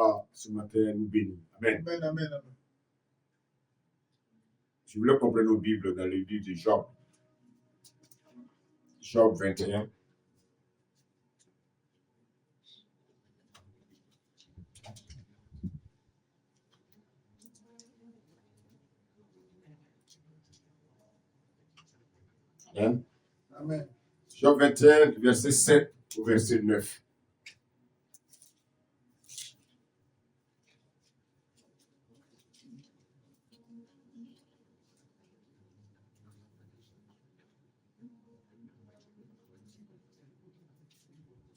va ce matin nous bénir. Amen. Amen, amen, amen. Je voulais qu'on prenne nos Bibles dans le livre de Job. Job 21. Amen. Amen. Job 21, verset 7 au verset 9.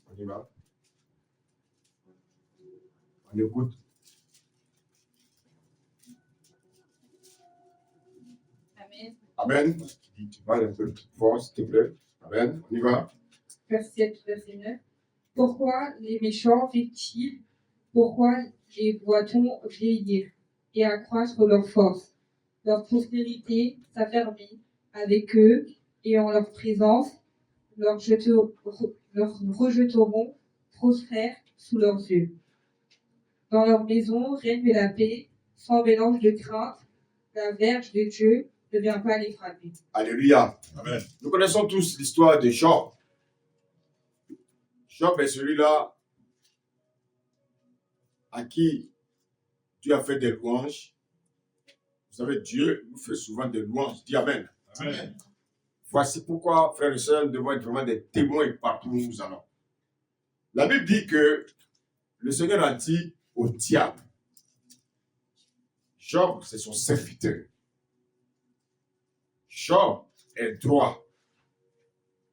On y va. On écoute. Amen. Amen. Tu parles un peu fort, s'il te plaît. Amen. On y va. Verset 9. Pourquoi les méchants vivent-ils? Pourquoi les voit-on vieillir et accroître leur force? Leur prospérité s'affermit avec eux et en leur présence, leurs rejeteront prospères sous leurs yeux. Dans leur maison règne la paix, sans mélange de crainte. La verge de Dieu ne vient pas les frapper. Alléluia. Amen. Nous connaissons tous l'histoire de Job. Job est celui-là à qui Dieu a fait des louanges. Vous savez, Dieu nous fait souvent des louanges. Dis Amen. Amen. Voici pourquoi, frères et sœurs, nous devons être vraiment des témoins partout où nous allons. La Bible dit que le Seigneur a dit au diable, Job, c'est son serviteur. Job est droit.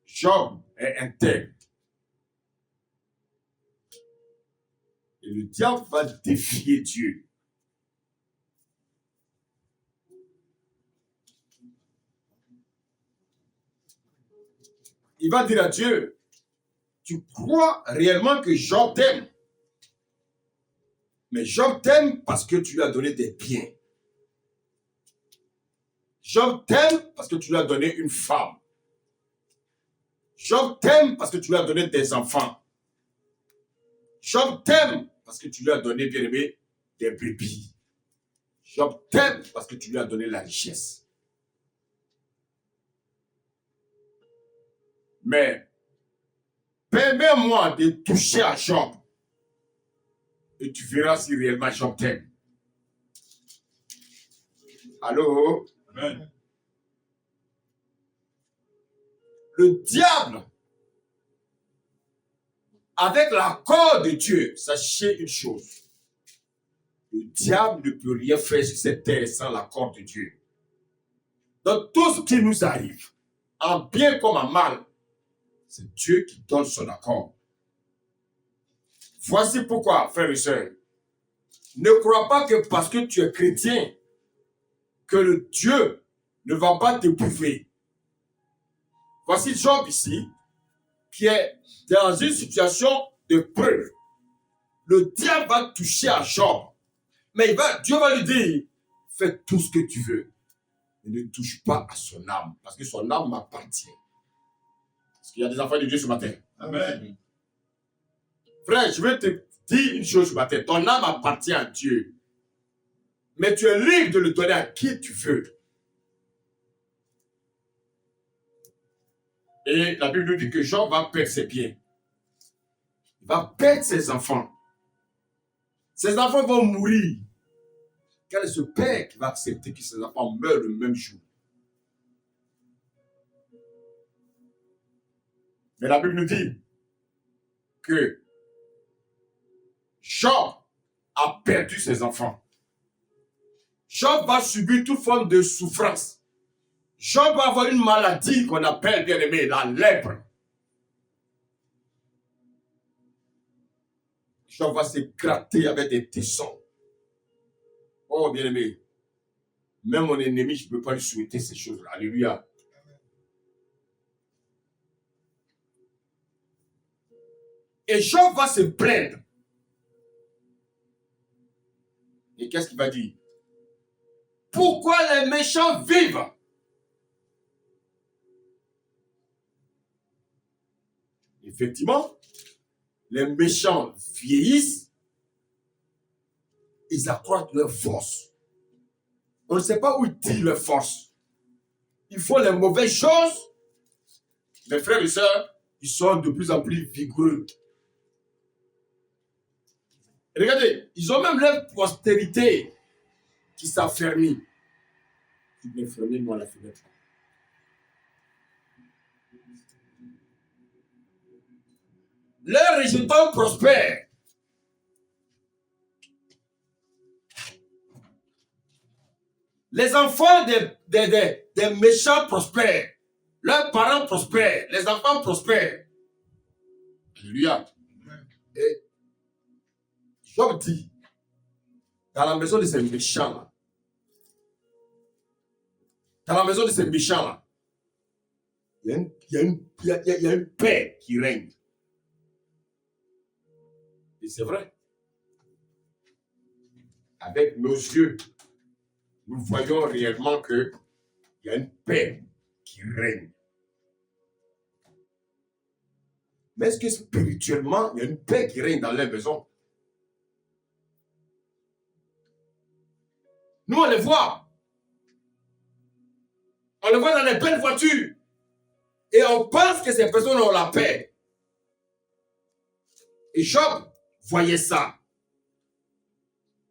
Job est intègre. Et le diable va défier Dieu. Il va dire à Dieu, tu crois réellement que Job t'aime? Mais Job t'aime parce que tu lui as donné des biens. Job t'aime parce que tu lui as donné une femme. Job t'aime parce que tu lui as donné des enfants. Job t'aime parce que tu lui as donné, bien aimé, des brebis. Job t'aime parce que tu lui as donné la richesse. Mais, permets-moi de toucher à Job. Et tu verras si réellement Job t'aime. Allô? Amen. Le diable, avec l'accord de Dieu, sachez une chose. Le diable ne peut rien faire sur cette terre sans l'accord de Dieu. Dans tout ce qui nous arrive, en bien comme en mal, c'est Dieu qui donne son accord. Voici pourquoi, frères et sœurs, ne crois pas que parce que tu es chrétien, que le Dieu ne va pas t'éprouver. Voici Job ici, qui est dans une situation de preuve. Le diable va toucher à Job, mais Dieu va lui dire, fais tout ce que tu veux, mais ne touche pas à son âme, parce que son âme m'appartient. Est-ce qu'il y a des enfants de Dieu ce matin? Amen. Frère, je vais te dire une chose ce matin, ton âme appartient à Dieu, mais tu es libre de le donner à qui tu veux. Et la Bible nous dit que Job va perdre ses biens. Il va perdre ses enfants. Ses enfants vont mourir. Quel est ce père qui va accepter que ses enfants meurent le même jour? Mais la Bible nous dit que Job a perdu ses enfants. Job va subir toute forme de souffrance. Job va avoir une maladie qu'on appelle, bien aimé, la lèpre. Job va se gratter avec des tessons. Oh, bien aimé, même mon ennemi, je ne peux pas lui souhaiter ces choses-là. Alléluia. Et Job va se plaindre. Et qu'est-ce qu'il va dire? Pourquoi les méchants vivent? Effectivement, les méchants vieillissent ils accroissent leur force. On ne sait pas où ils tirent leur force. Ils font les mauvaises choses. Mes frères et sœurs, ils sont de plus en plus vigoureux. Et regardez, ils ont même leur postérité qui s'affermit. Tu peux fermer moi la fenêtre. Leurs résultats prospèrent. Les enfants des méchants prospèrent. Leurs parents prospèrent. Les enfants prospèrent. Alléluia. Et Job dit, dans la maison de ces méchants-là, il y a une paix qui règne. Et c'est vrai. Avec nos yeux, nous voyons réellement qu'il y a une paix qui règne. Mais est-ce que spirituellement, il y a une paix qui règne dans les maisons? Nous, on les voit. On les voit dans les belles voitures. Et on pense que ces personnes ont la paix. Et Job voyait ça.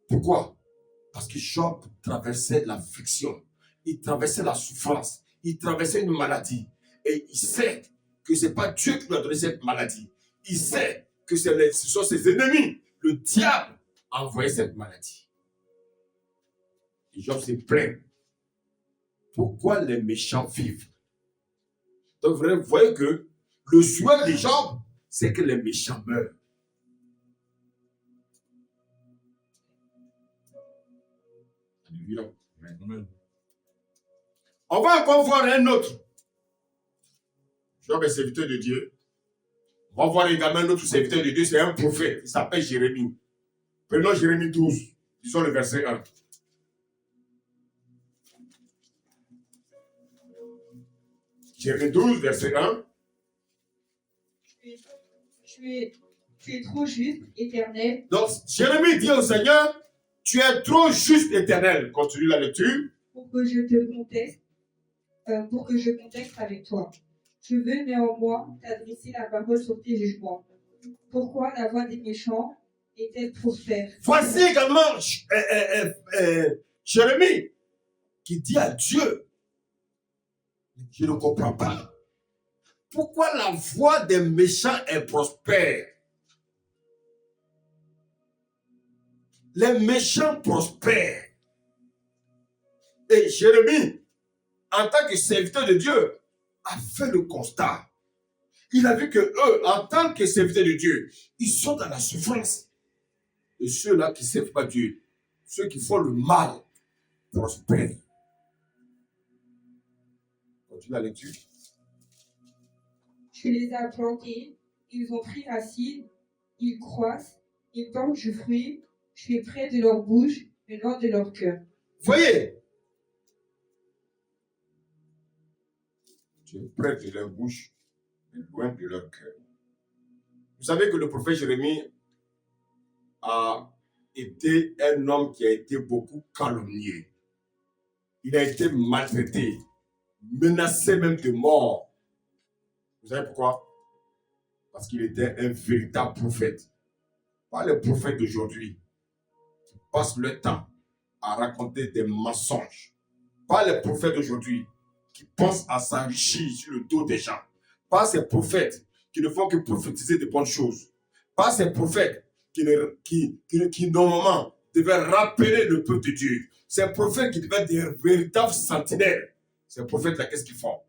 Pourquoi? Parce que Job traversait l'affliction. Il traversait la souffrance. Il traversait une maladie. Et il sait que ce n'est pas Dieu qui lui a donné cette maladie. Il sait que ce sont ses ennemis. Le diable a envoyé cette maladie. Et Job se plaint. Pourquoi les méchants vivent? Donc vous voyez que le souhait de Job, c'est que les méchants meurent. Amen. On va encore voir un autre. Job est serviteur de Dieu. On va voir également un autre serviteur de Dieu, c'est un prophète. Il s'appelle Jérémie. Prenons Jérémie 12. Disons le verset 1. Jérémie 12, verset 1. Tu es trop juste, éternel. Donc, Jérémie dit au Seigneur, tu es trop juste, éternel. Continue la lecture. Pour que je conteste avec toi. Je veux néanmoins t'adresser la parole sur tes jugements. Pourquoi la voix des méchants est-elle prospère? Voici également Jérémie qui dit à Dieu, je ne comprends pas. Pourquoi la voix des méchants est prospère? Les méchants prospèrent. Et Jérémie, en tant que serviteur de Dieu, a fait le constat. Il a vu que eux, en tant que serviteurs de Dieu, ils sont dans la souffrance. Et ceux-là qui ne servent pas Dieu, ceux qui font le mal, prospèrent. Continue la lecture. Tu les as plantés, ils ont pris racine, ils croissent, ils portent du fruit, tu es près de leur bouche, mais loin de leur cœur. Voyez, tu es près de leur bouche, mais loin de leur cœur. Vous savez que le prophète Jérémie a été un homme qui a été beaucoup calomnié. Il a été maltraité, menacé même de mort. Vous savez pourquoi? Parce qu'il était un véritable prophète. Pas les prophètes d'aujourd'hui qui passent leur temps à raconter des mensonges. Pas les prophètes d'aujourd'hui qui pensent à s'enrichir sur le dos des gens. Pas ces prophètes qui ne font que prophétiser de bonnes choses. Pas ces prophètes qui normalement devaient rappeler le peuple de Dieu. Ces prophètes qui devaient être des véritables sentinelles. Ces prophètes-là, qu'est-ce qu'ils font?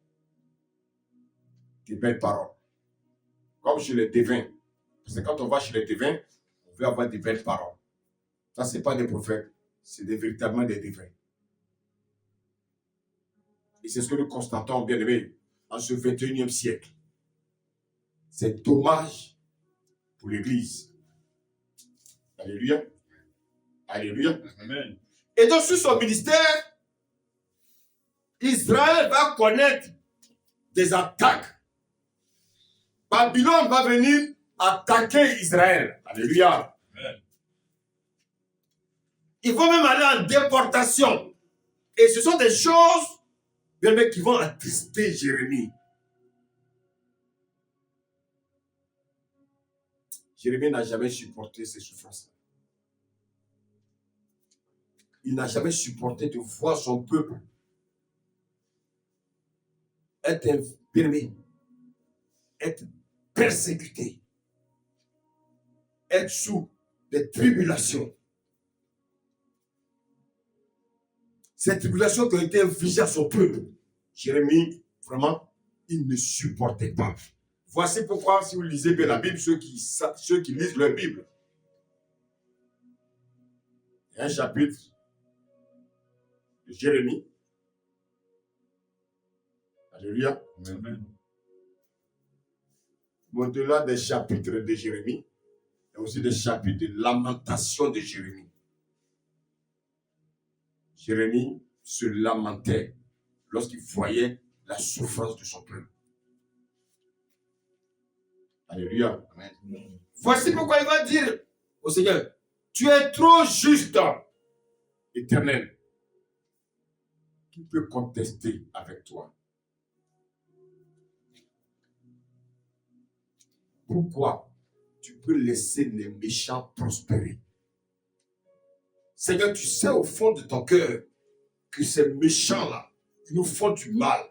Des belles paroles. Comme chez les devins. Parce que quand on va chez les devins, on veut avoir des belles paroles. Ça, ce n'est pas des prophètes, c'est véritablement des devins. Et c'est ce que nous constatons, bien aimés, en ce 21e siècle. C'est dommage pour l'Église. Alléluia. Alléluia. Amen. Et donc, sur son ministère, Israël va connaître des attaques. Babylone va venir attaquer Israël. Alléluia. Amen. Ils vont même aller en déportation. Et ce sont des choses, bien qui vont attrister Jérémie. Jérémie n'a jamais supporté ces souffrances. Il n'a jamais supporté de voir son peuple être imprimé, être persécuté, être sous des tribulations. Ces tribulations qui ont été infligées à son peuple, Jérémie, vraiment, il ne supportait pas. Voici pourquoi, si vous lisez bien la Bible, ceux qui lisent leur Bible, il y a un chapitre de Jérémie. Alléluia. Amen. Au-delà des chapitres de Jérémie, il y a aussi des chapitres de lamentation de Jérémie. Jérémie se lamentait lorsqu'il voyait la souffrance de son peuple. Alléluia. Amen. Voici pourquoi il va dire au Seigneur, tu es trop juste, Éternel. Qui peut contester avec toi? Pourquoi tu peux laisser les méchants prospérer? Seigneur, tu sais au fond de ton cœur que ces méchants-là, ils nous font du mal.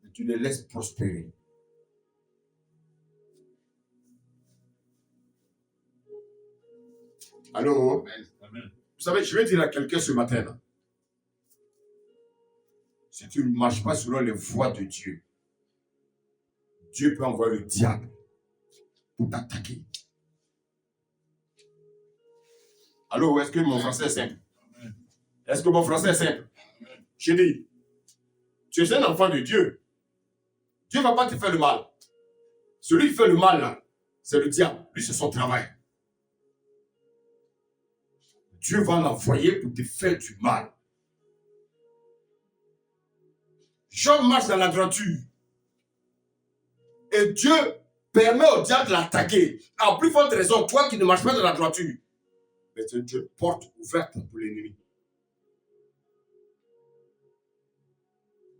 Mais tu les laisses prospérer. Allô? Amen. Vous savez, je vais dire à quelqu'un ce matin, là, si tu ne marches pas selon les voies de Dieu, Dieu peut envoyer le diable pour t'attaquer. Allô, est-ce que mon français est simple? Est-ce que mon français est simple? Je dis, tu es un enfant de Dieu. Dieu ne va pas te faire le mal. Celui qui fait le mal, là, c'est le diable. Lui, c'est son travail. Dieu va l'envoyer pour te faire du mal. Job marche dans la droiture. Et Dieu permet au diable de l'attaquer. En plus forte raison, toi qui ne marches pas dans la droiture, mais c'est une porte ouverte pour l'ennemi.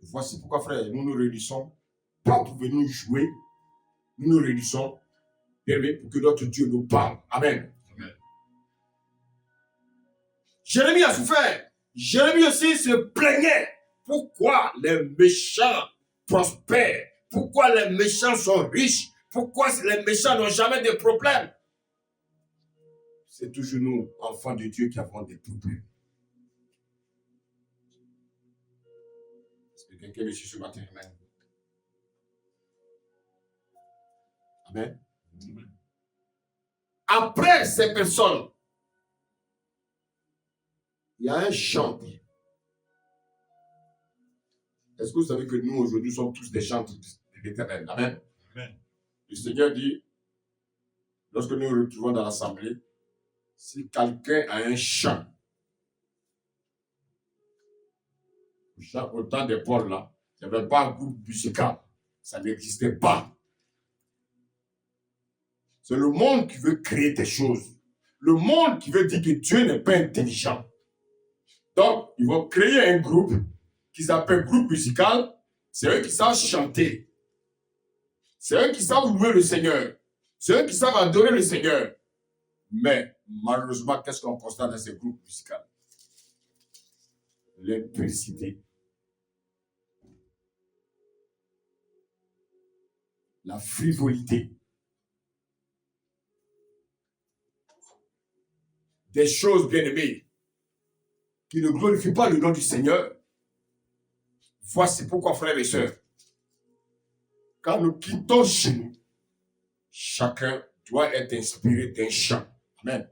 Voici pourquoi, frère, nous nous réunissons, pas pour venir jouer, nous nous réunissons, pour que notre Dieu nous parle. Amen. Amen. Jérémie a souffert. Jérémie aussi se plaignait. Pourquoi les méchants prospèrent? Pourquoi les méchants sont riches? Pourquoi les méchants n'ont jamais de problème? C'est toujours nous, enfants de Dieu, qui avons des problèmes. Est-ce que quelqu'un me suit ce matin? Amen. Amen. Amen. Après ces personnes, il y a un chantre. Est-ce que vous savez que nous, aujourd'hui, sommes tous des chantres de l'Éternel? Amen. Amen. Le Seigneur dit, lorsque nous nous retrouvons dans l'assemblée, si quelqu'un a un chant, au temps des Paul, là, il n'y avait pas un groupe musical. Ça n'existait pas. C'est le monde qui veut créer des choses. Le monde qui veut dire que Dieu n'est pas intelligent. Donc, ils vont créer un groupe qui s'appelle groupe musical. C'est eux qui savent chanter. C'est eux qui savent louer le Seigneur. C'est eux qui savent adorer le Seigneur. Mais, malheureusement, qu'est-ce qu'on constate dans ces groupes musicaux? L'impudicité. La frivolité. Des choses bien aimées qui ne glorifient pas le nom du Seigneur. Voici pourquoi, frères et sœurs, quand nous quittons chez nous, chacun doit être inspiré d'un chant. Amen.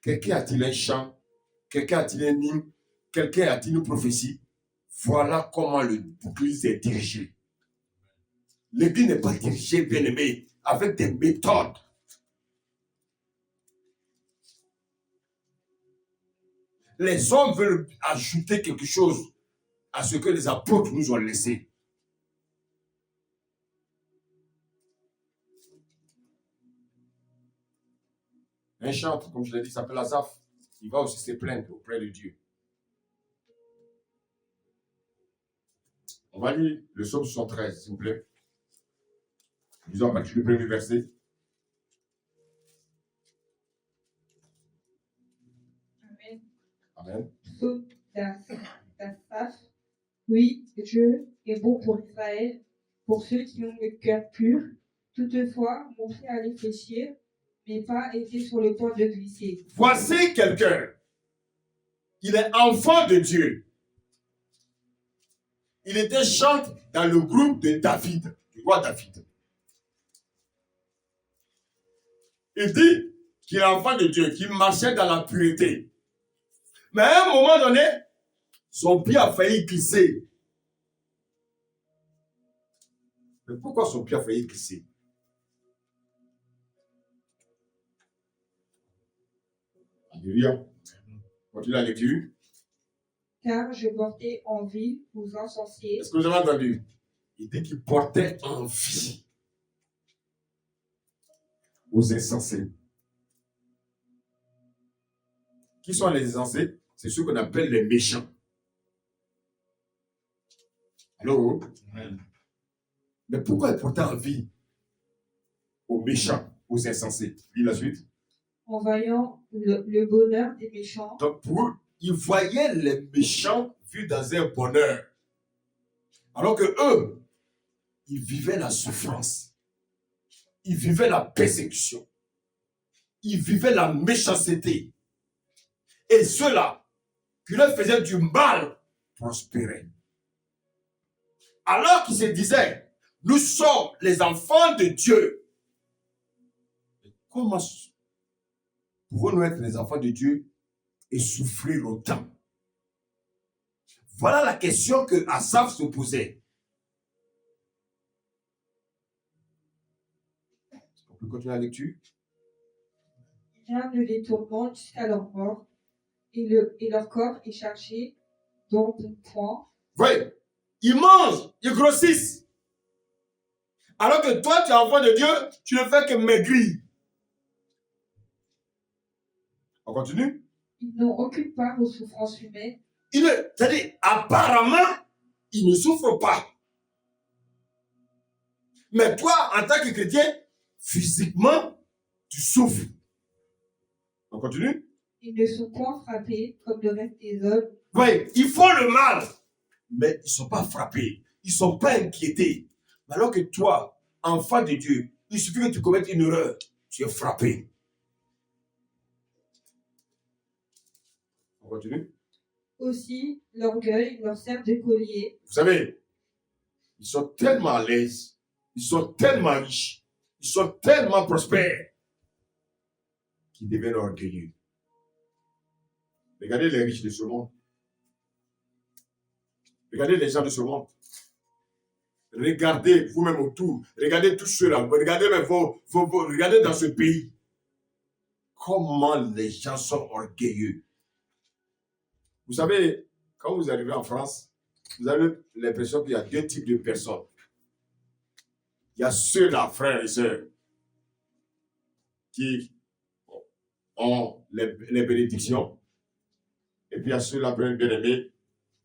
Quelqu'un a-t-il un chant? Quelqu'un a-t-il un hymne? Quelqu'un a-t-il une prophétie? Voilà comment l'Église est dirigée. L'Église n'est pas dirigée, bien aimé, avec des méthodes. Les hommes veulent ajouter quelque chose à ce que les apôtres nous ont laissé. Un chantre, comme je l'ai dit, s'appelle Asaph. Il va aussi se plaindre auprès de Dieu. On va lire le psaume 73, s'il vous plaît. Disons à partir du premier verset. Amen. Amen. Psaume d'Asaph. Oui, Dieu est bon pour Israël, pour ceux qui ont le cœur pur. Toutefois, mon pied allait fléchir, mes pas étaient sur le point de glisser. Voici quelqu'un. Il est enfant de Dieu. Il était chantre dans le groupe de David, du roi David. Il dit qu'il est enfant de Dieu, qu'il marchait dans la pureté. Mais à un moment donné, son pied a failli glisser. Mais pourquoi son pied a failli glisser? Alléluia. Continue la lecture. Car je portais envie aux insensés. Est-ce que vous avez entendu? Il dit qu'il portait envie aux insensés. Qui sont les insensés? C'est ceux qu'on appelle les méchants. Allô? Mais pourquoi il portait envie aux méchants, aux insensés? Lis la suite. En voyant le bonheur des méchants. Donc pour eux, ils voyaient les méchants vus dans un bonheur. Alors que eux, ils vivaient la souffrance. Ils vivaient la persécution. Ils vivaient la méchanceté. Et ceux-là, qui leur faisaient du mal, prospéraient. Alors qu'ils se disaient, nous sommes les enfants de Dieu. Comment pouvons-nous être les enfants de Dieu et souffrir autant? Voilà la question que Asaph se posait. On peut continuer la lecture? Rien ne les tourmente jusqu'à leur mort, et leur corps est chargé dans ton point. Oui, ils mangent, ils grossissent. Alors que toi, tu es enfant de Dieu, tu ne fais que maigrir. On continue? Ils n'ont aucune part aux souffrances humaines. C'est-à-dire, apparemment, ils ne souffrent pas. Mais toi, en tant que chrétien, physiquement, tu souffres. On continue? Ils ne sont point frappés comme le reste des hommes. Oui, ils font le mal, mais ils ne sont pas frappés. Ils ne sont pas inquiétés. Alors que toi, enfant de Dieu, il suffit que tu commettes une erreur, tu es frappé. On continue? Aussi, l'orgueil leur sert de collier. Vous savez, ils sont tellement à l'aise, ils sont tellement riches, ils sont tellement prospères qu'ils deviennent orgueilleux. Regardez les riches de ce monde. Regardez les gens de ce monde. Regardez vous-même autour. Regardez tous ceux-là. Regardez même regardez dans ce pays. Comment les gens sont orgueilleux. Vous savez, quand vous arrivez en France, vous avez l'impression qu'il y a deux types de personnes. Il y a ceux-là, frères et sœurs, qui ont les bénédictions. Et puis il y a ceux-là, bien-aimés,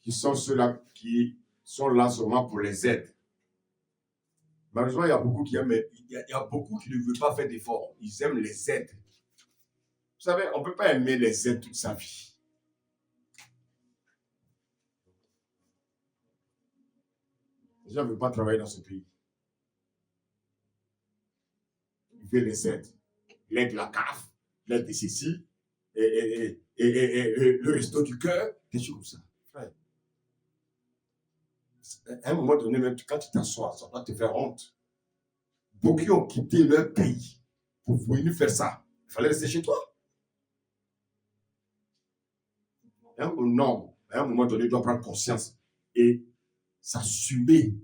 qui sont ceux-là qui sont là seulement pour les aides. Malheureusement, il y a beaucoup qui aiment, mais il y a beaucoup qui ne veulent pas faire d'efforts. Ils aiment les aides. Vous savez, on ne peut pas aimer les aides toute sa vie. Les gens ne veulent pas travailler dans ce pays. Ils veulent les aides. L'aide de la CAF, l'aide de ceci, et le resto du cœur, des choses comme ça. Ouais. À un moment donné, même quand tu t'assois, ça doit te faire honte. Beaucoup ont quitté leur pays pour venir faire ça. Il fallait rester chez toi. Non, à un moment donné, tu dois prendre conscience et s'assumer.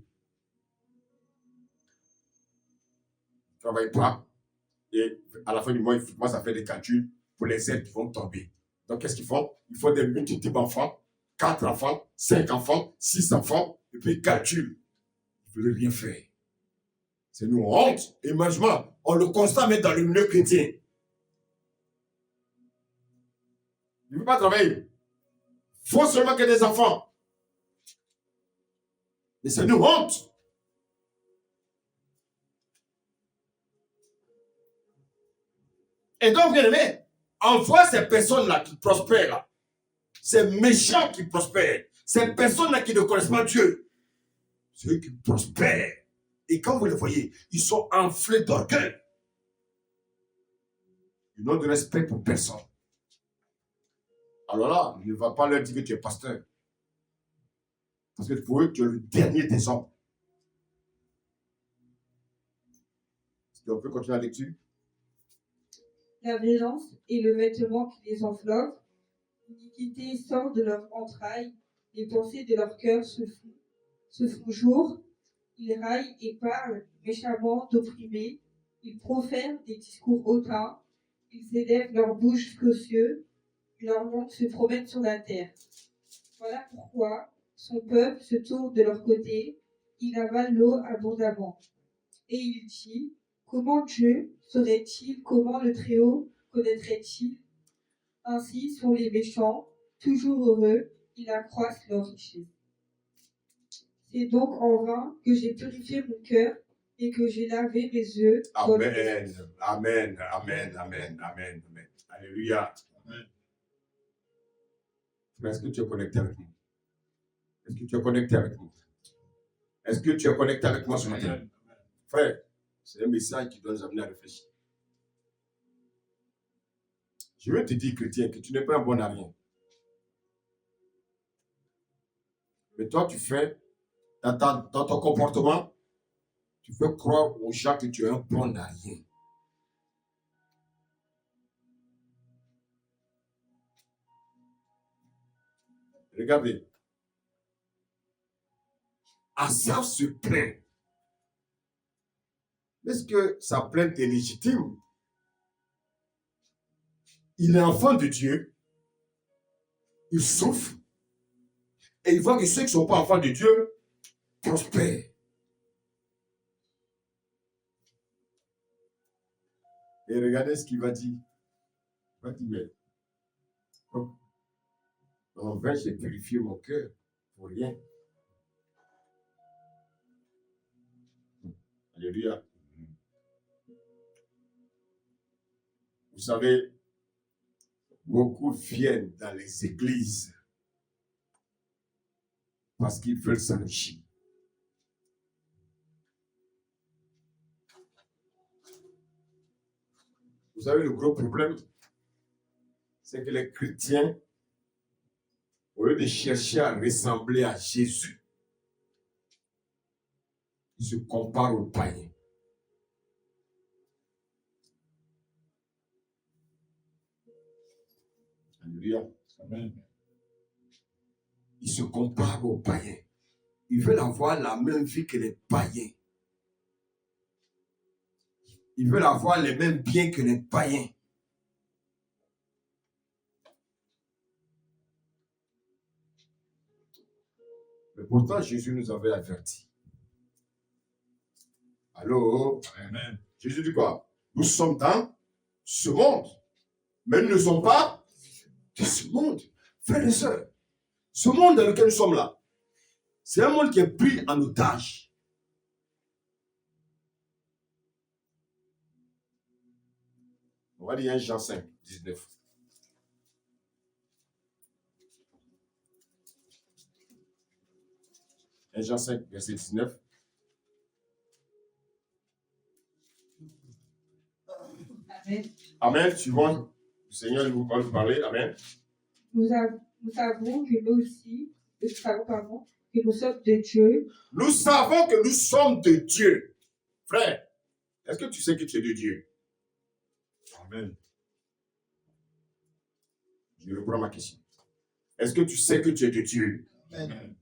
Tu ne travailles pas et à la fin du mois, il commence à faire des calculs pour les aides qui vont tomber. Donc, qu'est-ce qu'ils font? Il faut des multiples d'enfants, 4 enfants, 5 enfants, 6 enfants, et puis ils calculent. Ils ne veulent rien faire. C'est une honte. Et malheureusement, on le constate même dans le milieu chrétien. Il ne veut pas travailler. Il faut seulement que des enfants. Mais c'est une honte. Et donc, bien aimé, on voit ces personnes-là qui prospèrent, là. Ces méchants qui prospèrent, ces personnes-là qui ne connaissent pas Dieu, ceux qui prospèrent. Et quand vous les voyez, ils sont enflés d'orgueil. Ils n'ont de respect pour personne. Alors là, il ne va pas leur dire que tu es pasteur. Parce que pour eux, tu es le dernier des hommes. Est-ce qu'on peut continuer la lecture? La violence est le vêtement qui les enveloppe. L'iniquité sort de leurs entrailles. Les pensées de leur cœur se font jour. Ils raillent et parlent méchamment d'opprimés. Ils profèrent des discours hautains. Ils élèvent leur bouche jusqu'aux cieux. Leurs langues se promènent sur la terre. Voilà pourquoi son peuple se tourne de leur côté. Il avale l'eau abondamment. Et il dit, comment Dieu saurait-il, comment le Très-Haut connaîtrait-il? Ainsi sont les méchants, toujours heureux, ils accroissent leur richesse. C'est donc en vain que j'ai purifié mon cœur et que j'ai lavé mes yeux. Amen, amen, amen, amen, amen, amen. Alléluia. Amen. Est-ce que tu es connecté avec nous? Est-ce que tu es connecté avec nous? Est-ce que tu es connecté avec moi ce matin? Frère, c'est un message qui doit nous amener à réfléchir. Je veux te dire, chrétien, que tu n'es pas un bon à rien. Mais toi, tu fais, dans ton comportement, tu fais croire aux gens que tu es un bon à rien. Regardez. Asaph se plaint. Est-ce que sa plainte est légitime? Il est enfant de Dieu. Il souffre. Et il voit que ceux qui ne sont pas enfants de Dieu prospèrent. Et regardez ce qu'il va dire. Il va dire, mais en vain, j'ai purifié mon cœur pour rien. Alléluia. Vous savez, beaucoup viennent dans les églises parce qu'ils veulent s'enrichir. Vous savez, le gros problème, c'est que les chrétiens, au lieu de chercher à ressembler à Jésus, ils se comparent aux païens. Alléluia. Amen. Ils se comparent aux païens. Ils veulent avoir la même vie que les païens. Ils veulent avoir les mêmes biens que les païens. Mais pourtant, Jésus nous avait avertis. Allô? Amen. Jésus dit quoi? Nous sommes dans ce monde, mais nous ne sommes pas de ce monde. Frères et sœurs, ce monde dans lequel nous sommes là, c'est un monde qui est pris en otage. On va lire 1 Jean 5, 19. Jean 5, verset 19. Amen. Amen. Suivant, le Seigneur va nous parler. Amen. Nous savons que nous aussi, que nous sommes de Dieu. Nous savons que nous sommes de Dieu. Frère, est-ce que tu sais que tu es de Dieu? Amen. Je reprends ma question. Est-ce que tu sais que tu es de Dieu? Amen.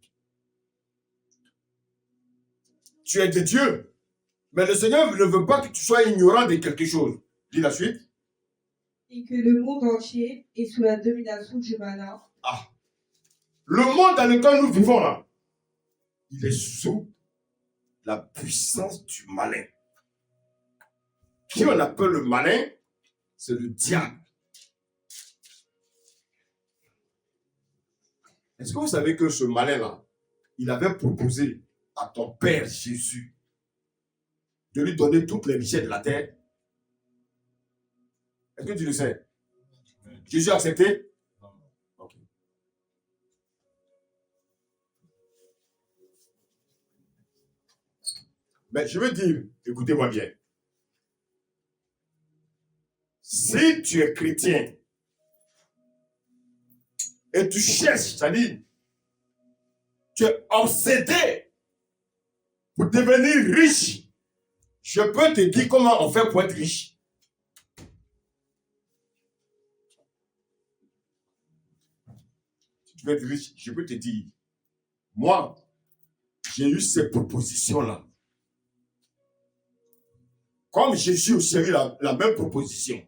Tu es de Dieu. Mais le Seigneur ne veut pas que tu sois ignorant de quelque chose. Dis la suite. Et que le monde entier est sous la domination du malin. Ah. Le monde dans lequel nous vivons là, il est sous la puissance du malin. Qui on appelle le malin? C'est le diable. Est-ce que vous savez que ce malin-là, il avait proposé à ton Père Jésus de lui donner toutes les richesses de la terre? Est-ce que tu le sais? Jésus a accepté? Ok. Mais je veux dire, écoutez-moi bien. Si tu es chrétien et tu cherches, c'est-à-dire, tu es obsédé pour devenir riche, je peux te dire comment on fait pour être riche. Si tu veux être riche, je peux te dire, moi, j'ai eu ces propositions-là. Comme Jésus aussi a eu la même proposition.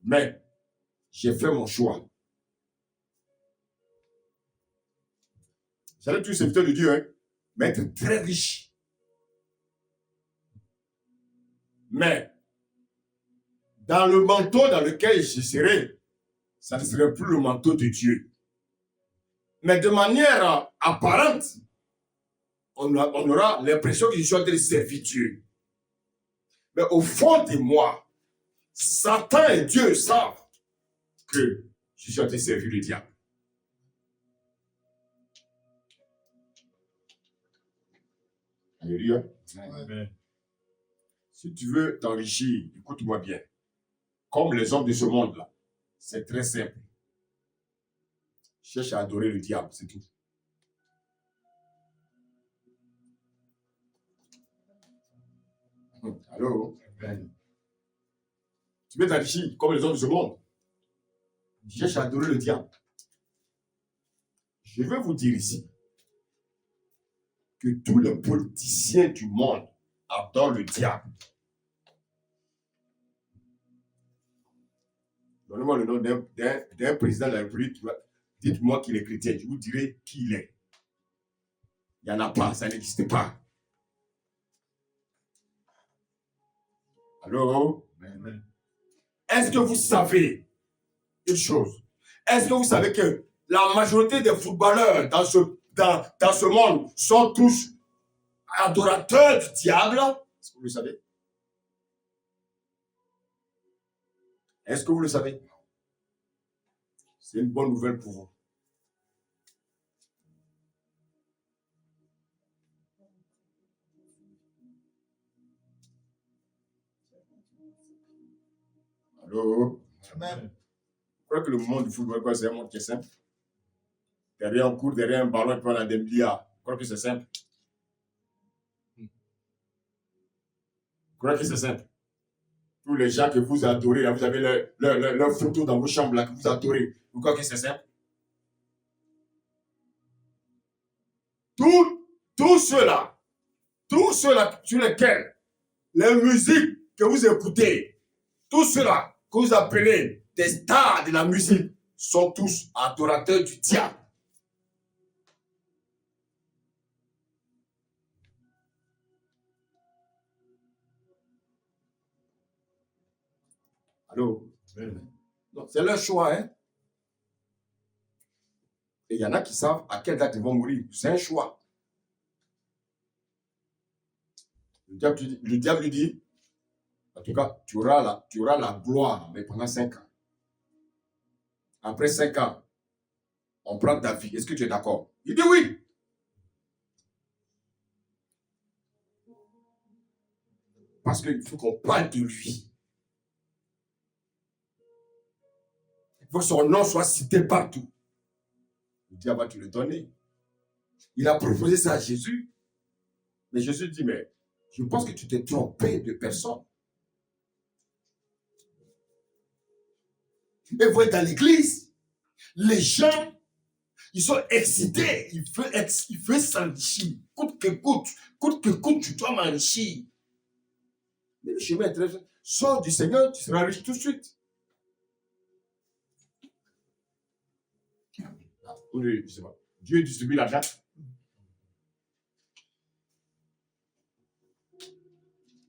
Mais j'ai fait mon choix. J'allais tous serviteur de Dieu, hein, mais être très riche. Mais dans le manteau dans lequel je serai, ça ne serait plus le manteau de Dieu. Mais de manière apparente, on aura l'impression que je suis en train de servir Dieu. Mais au fond de moi, Satan et Dieu savent que je suis en train de servir le diable. Alléluia. Amen. Si tu veux t'enrichir, écoute-moi bien. Comme les hommes de ce monde-là, c'est très simple. Cherche à adorer le diable, c'est tout. Allô? Amen. Tu veux t'enrichir comme les hommes de ce monde? Cherche à adorer le diable. Je veux vous dire ici que tous les politiciens du monde adorent le diable. Donnez-moi le nom d'un président de la République. Dites-moi qu'il est chrétien. Je vous dirai qui il est. Il n'y en a pas, ça n'existe pas. Allô? Amen. Est-ce que vous savez une chose? Est-ce que vous savez que la majorité des footballeurs dans ce monde sont tous adorateurs du diable? Est-ce que vous le savez? Est-ce que vous le savez? C'est une bonne nouvelle pour vous. Allô? Amen. Je crois que le monde du football, c'est un monde qui est simple. Derrière un court, derrière un ballon, il peut en avoir des milliards. Je crois que c'est simple. Je crois que c'est simple. Tous les gens que vous adorez, là, vous avez leur photo dans vos chambres là, que vous adorez. Vous croyez que c'est simple? Tous ceux-là sur lesquels les musiques que vous écoutez, tous ceux-là que vous appelez des stars de la musique, sont tous adorateurs du diable. Allô? Donc, c'est leur choix, hein? Et il y en a qui savent à quelle date ils vont mourir. C'est un choix. Le diable lui dit, en tout cas, tu auras la gloire, mais pendant 5 ans. Après 5 ans, on prend ta vie. Est-ce que tu es d'accord? Il dit oui. Parce qu'il faut qu'on parle de lui. Il faut que son nom soit cité partout. Le diable va te le donner. Il a proposé ça à Jésus. Mais Jésus dit, mais je pense que tu t'es trompé de personne. Et vous êtes dans l'église, les gens, ils sont excités, ils veulent s'enrichir. Coûte que coûte, tu dois m'enrichir. Mais le chemin est très simple. Sors du Seigneur, tu seras riche tout de suite. Je sais pas. Dieu distribue l'argent.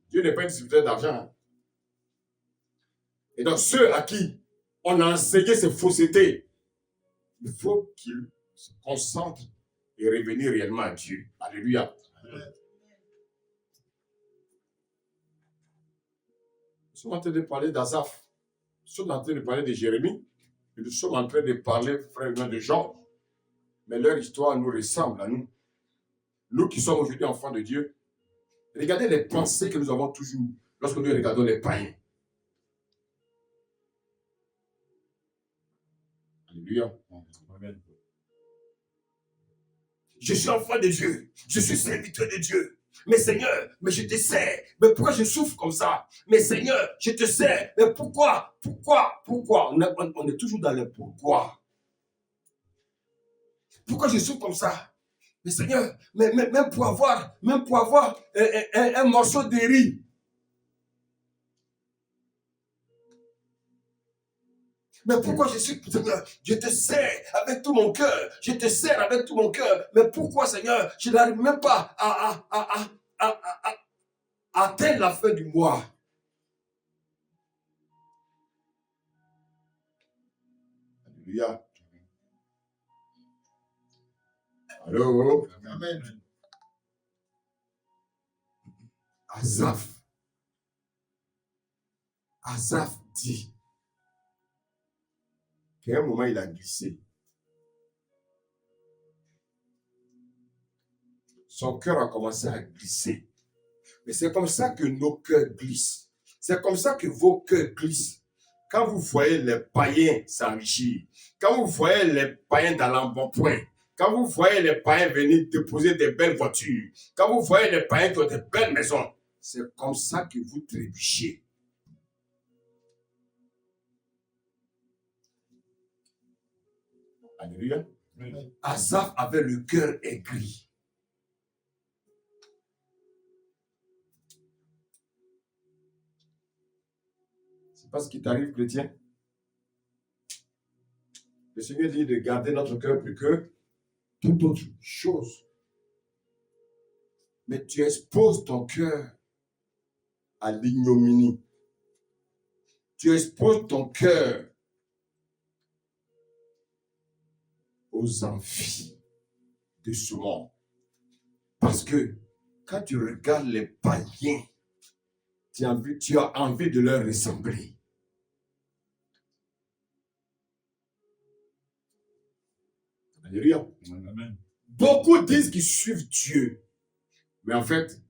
Dieu n'est pas un distributeur d'argent. Et donc, ceux à qui on a enseigné ces faussetés, Il faut qu'il se concentre et revenir réellement à Dieu. Alléluia. Amen. Nous sommes en train de parler d'Asaph. Nous sommes en train de parler de Jérémie. Et nous sommes en train de parler, frère, de Jean. Mais leur histoire nous ressemble à nous. Nous qui sommes aujourd'hui enfants de Dieu. Regardez les pensées que nous avons toujours lorsque nous regardons les païens. Alléluia. Amen. Je suis enfant de Dieu. Je suis serviteur de Dieu. Mais Seigneur, mais je te sers. Mais pourquoi je souffre comme ça? Mais Seigneur, je te sers. Mais pourquoi? On est toujours dans le pourquoi. Pourquoi je souffre comme ça? Mais Seigneur, même pour avoir un morceau de riz. Mais pourquoi je suis, Seigneur, je te sers avec tout mon cœur. Je te sers avec tout mon cœur. Mais pourquoi, Seigneur, je n'arrive même pas à atteindre la fin du mois? Alléluia. Allô? Amen. Asaph dit qu'à un moment il a glissé. Son cœur a commencé à glisser. Mais c'est comme ça que nos cœurs glissent. C'est comme ça que vos cœurs glissent. Quand vous voyez les païens s'enrichir, quand vous voyez les païens dans l'embonpoint, quand vous voyez les païens venir déposer des belles voitures, quand vous voyez les païens qui ont des belles maisons, c'est comme ça que vous trébuchez. Alléluia. Asaph avait le cœur aigri. C'est pas ce qui t'arrive, chrétien. Le Seigneur dit de garder notre cœur plus que toute autre chose. Mais tu exposes ton cœur à l'ignominie. Tu exposes ton cœur aux envies de ce monde. Parce que quand tu regardes les païens, tu as envie de leur ressembler. Alléluia. Amen. Beaucoup disent qu'ils suivent Dieu. Mais en fait,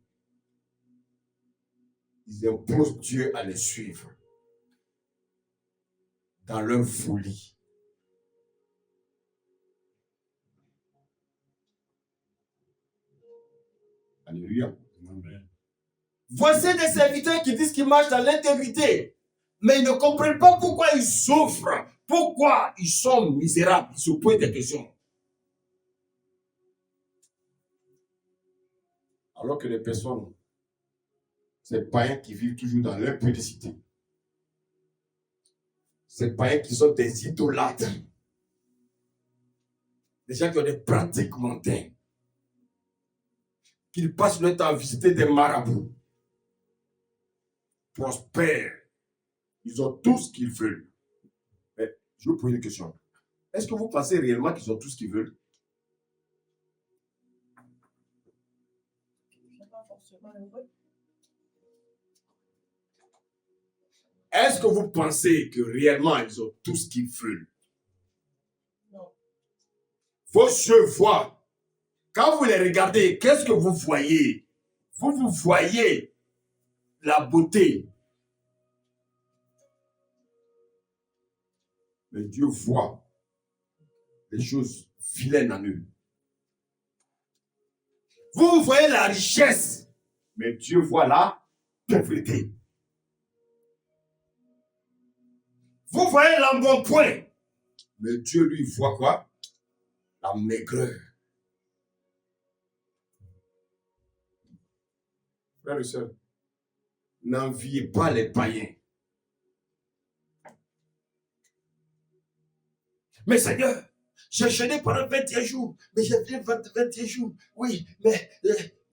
ils imposent Dieu à les suivre dans leur folie. Alléluia. Amen. Voici des serviteurs qui disent qu'ils marchent dans l'intégrité, mais ils ne comprennent pas pourquoi ils souffrent, pourquoi ils sont misérables. Ils se posent des questions. Alors que les personnes, ces païens qui vivent toujours dans l'impudicité, ces païens qui sont des idolâtres, des gens qui ont des pratiques mondaines, qu'ils passent leur temps à visiter des marabouts, prospèrent, ils ont tout ce qu'ils veulent. Mais je vous pose une question. Est-ce que vous pensez réellement qu'ils ont tout ce qu'ils veulent? Est-ce que vous pensez que réellement ils ont tout ce qu'ils veulent? Non. Vos yeux voient. Quand vous les regardez, qu'est-ce que vous voyez? Vous voyez la beauté. Mais Dieu voit les choses vilaines en eux. Vous voyez la richesse. Mais Dieu voit la pauvreté. Vous voyez l'embonpoint. Mais Dieu lui voit quoi? La maigreur. Frère et sœur, n'enviez pas les païens. Mais Seigneur, j'ai jeûné pendant 21 jours. Mais j'ai fait 21 jours. Oui, mais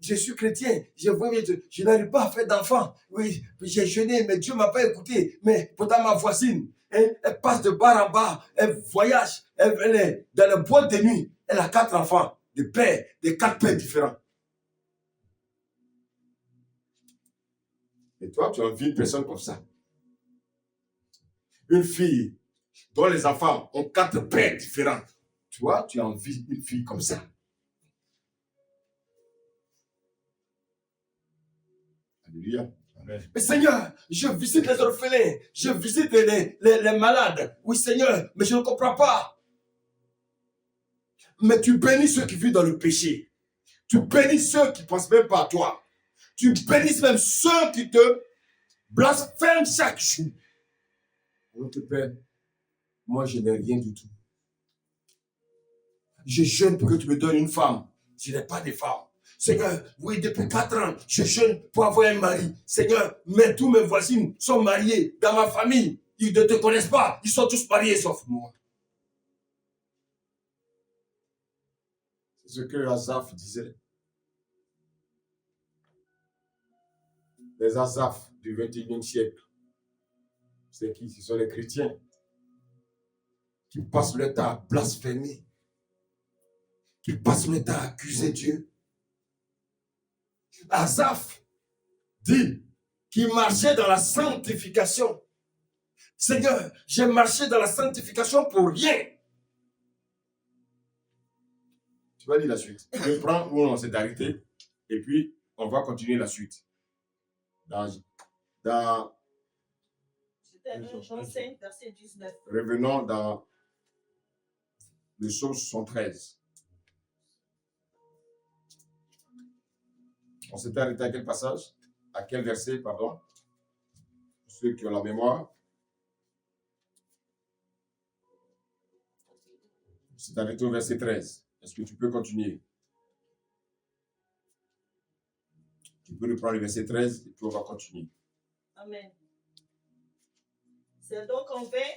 je suis chrétien. Je n'arrive pas à faire d'enfants. Oui, j'ai jeûné, mais Dieu ne m'a pas écouté. Mais pourtant, ma voisine, Elle passe de bar en bar, elle voyage, elle est dans le boîte de nuit. Elle a 4 enfants, des 4 pères différents. Et toi, tu as envie d'une personne comme ça. Une fille dont les enfants ont 4 pères différents. Toi, tu as envie d'une fille comme ça. Alléluia. Mais Seigneur, je visite les orphelins, je visite les malades. Oui, Seigneur, mais je ne comprends pas. Mais tu bénis ceux qui vivent dans le péché. Tu bénis ceux qui ne pensent même pas à toi. Tu bénis même ceux qui te blasphèment chaque jour. Notre Père, moi je n'ai rien du tout. Je jeûne pour que tu me donnes une femme. Je n'ai pas de femme. Seigneur, oui, depuis 4 ans, je jeûne pour avoir un mari. Seigneur, mais tous mes voisines sont mariées dans ma famille. Ils ne te connaissent pas. Ils sont tous mariés sauf moi. C'est ce que Asaph disait. Les Asaph du 21e siècle. C'est qui? Ce sont les chrétiens qui passent le temps à blasphémer, qui passent le temps à accuser Dieu. Asaph dit qu'il marchait dans la sanctification. Seigneur, j'ai marché dans la sanctification pour rien. Tu vas lire la suite. Je prends où on s'est arrêté et puis on va continuer la suite. C'était Jean 5, verset 19. Revenons dans le psaume 73. On s'était arrêté à quel passage? À quel verset, pardon? Pour ceux qui ont la mémoire. On s'est arrêté au verset 13. Est-ce que tu peux continuer? Tu peux reprendre le verset 13 et puis on va continuer. Amen. C'est donc en vain.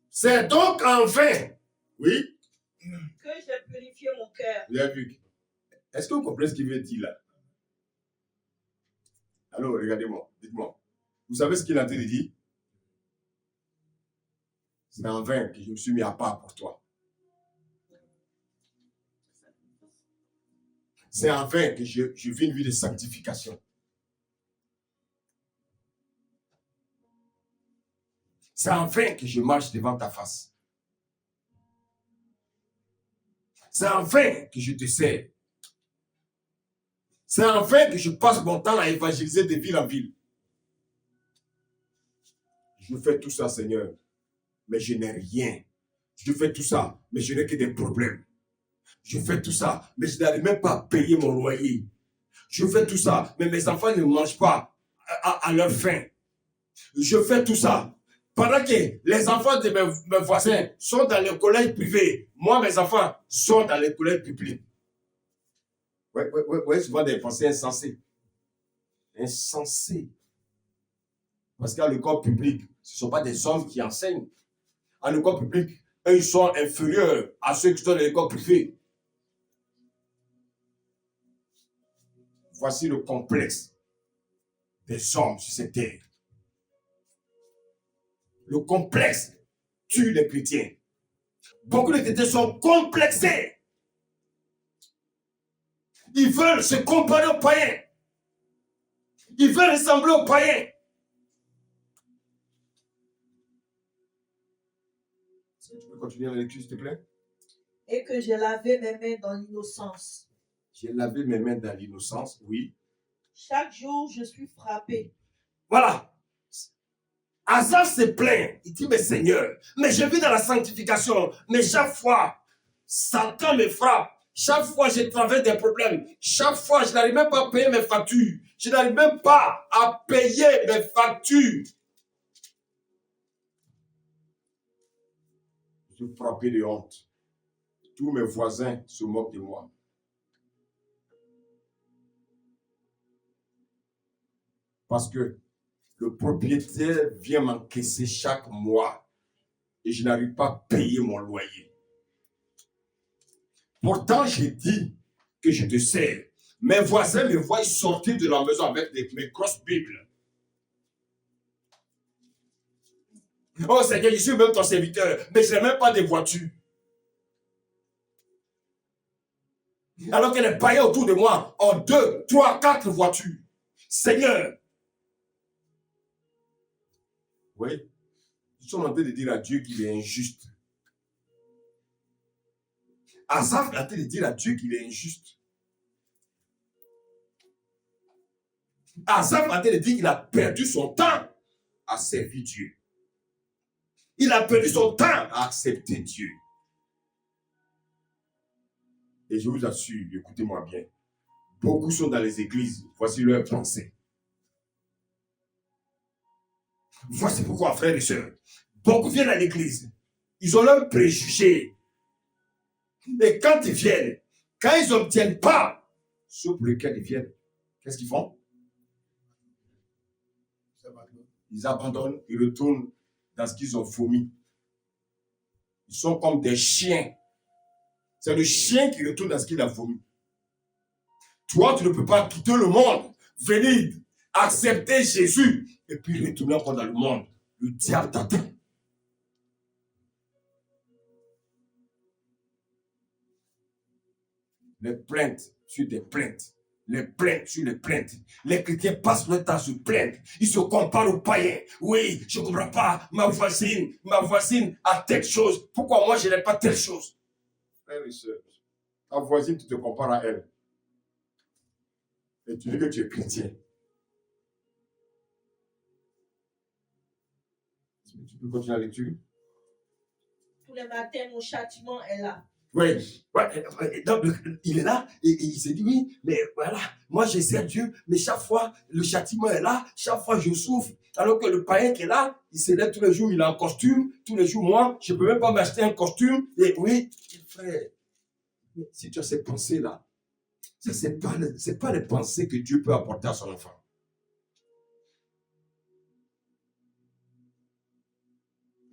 C'est donc en vain. Oui. Que j'ai purifié mon cœur. Vous avez vu? Est-ce que vous comprenez ce qu'il veut dire là? Alors, regardez-moi, dites-moi. Vous savez ce qu'il est en train de dire? C'est en vain que je me suis mis à part pour toi. C'est en vain que je vis une vie de sanctification. C'est en vain que je marche devant ta face. C'est en vain que je te sers. C'est en vain que je passe mon temps à évangéliser de ville en ville. Je fais tout ça, Seigneur, mais je n'ai rien. Je fais tout ça, mais je n'ai que des problèmes. Je fais tout ça, mais je n'arrive même pas à payer mon loyer. Je fais tout ça, mais mes enfants ne mangent pas à leur faim. Je fais tout ça. Pendant que les enfants de mes voisins sont dans les collèges privés, moi, mes enfants sont dans les collèges publics. Ouais, souvent des pensées insensées. Insensées. Parce qu'à l'école publique, ce ne sont pas des hommes qui enseignent. À l'école publique, eux, ils sont inférieurs à ceux qui sont dans l'école privée. Voici le complexe des hommes sur cette terre. Le complexe tue les chrétiens. Beaucoup de chrétiens sont complexés. Ils veulent se comparer aux païens. Ils veulent ressembler aux païens. Tu peux continuer la lecture, s'il te plaît? Et que j'ai lavé mes mains dans l'innocence. J'ai lavé mes mains dans l'innocence, oui. Chaque jour, je suis frappé. Voilà. Asaph se plaint. Il dit, mais Seigneur, mais je vis dans la sanctification. Mais chaque fois, Satan me frappe. Chaque fois, je traverse des problèmes. Chaque fois, je n'arrive même pas à payer mes factures. Je n'arrive même pas à payer mes factures. Je suis frappé de honte. Tous mes voisins se moquent de moi. Parce que le propriétaire vient m'encaisser chaque mois et je n'arrive pas à payer mon loyer. Pourtant, j'ai dit que je te sers. Mes voisins me voient sortir de la maison avec mes grosses Bibles. Oh Seigneur, je suis même ton serviteur, mais je n'ai même pas de voiture. Alors que les païens autour de moi ont 2, 3, 4 voitures. Seigneur. Oui, nous sommes en train de dire à Dieu qu'il est injuste. Asaph est en train de dire à Dieu qu'il est injuste. Asaph est en train de dire qu'il a perdu son temps à servir Dieu. Il a perdu son temps à accepter Dieu. Et je vous assure, écoutez-moi bien, beaucoup sont dans les églises, voici leur pensée. Voici pourquoi, frères et sœurs, beaucoup viennent à l'église, ils ont leurs préjugés. Et quand ils viennent, quand ils n'obtiennent pas ce pour lequel ils viennent, qu'est-ce qu'ils font? Ils abandonnent, ils retournent dans ce qu'ils ont vomi. Ils sont comme des chiens. C'est le chien qui retourne dans ce qu'il a vomi. Toi, tu ne peux pas quitter le monde, venir accepter Jésus et puis retourner encore dans le monde. Le diable t'attend. Les plaintes sur des plaintes. Les plaintes sur les plaintes. Les chrétiens passent leur temps à se plaindre. Ils se comparent aux païens. Oui, je ne comprends pas. Ma voisine a telle chose. Pourquoi moi je n'ai pas telle chose? Frère et soeur, ta voisine, tu te compares à elle. Et tu dis que tu es chrétien. Tu peux continuer la lecture? Tous les matins, mon châtiment est là. Oui, donc il est là et il se dit oui, mais voilà, moi je sers Dieu, mais chaque fois le châtiment est là, chaque fois je souffre, alors que le païen qui est là, il se lève tous les jours, il est en costume, tous les jours, moi, je ne peux même pas m'acheter un costume, et oui, frère, si tu as ces pensées-là, ce n'est pas les pensées que Dieu peut apporter à son enfant.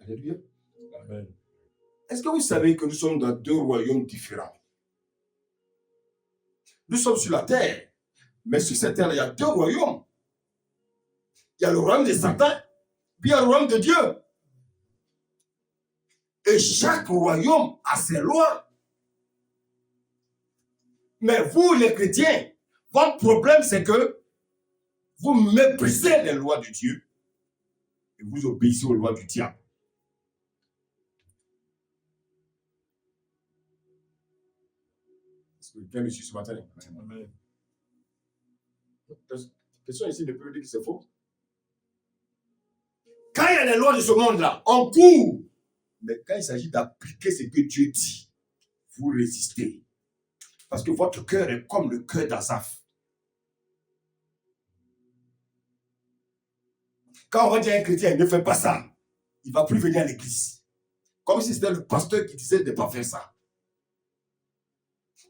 Alléluia. Amen. Est-ce que vous savez que nous sommes dans 2 royaumes différents? Nous sommes sur la terre, mais sur cette terre, il y a 2 royaumes. Il y a le royaume de Satan, puis il y a le royaume de Dieu. Et chaque royaume a ses lois. Mais vous, les chrétiens, votre problème, c'est que vous méprisez les lois de Dieu et vous obéissez aux lois du diable. Est-ce que quelqu'un me suit ce matin? Amen. La question ici ne peut dire que c'est faux. Quand il y a les lois de ce monde-là, on court. Mais quand il s'agit d'appliquer ce que Dieu dit, vous résistez. Parce que votre cœur est comme le cœur d'Asaph. Quand on va dire à un chrétien, ne fais pas ça, il ne va plus venir à l'église. Comme si c'était le pasteur qui disait de ne pas faire ça.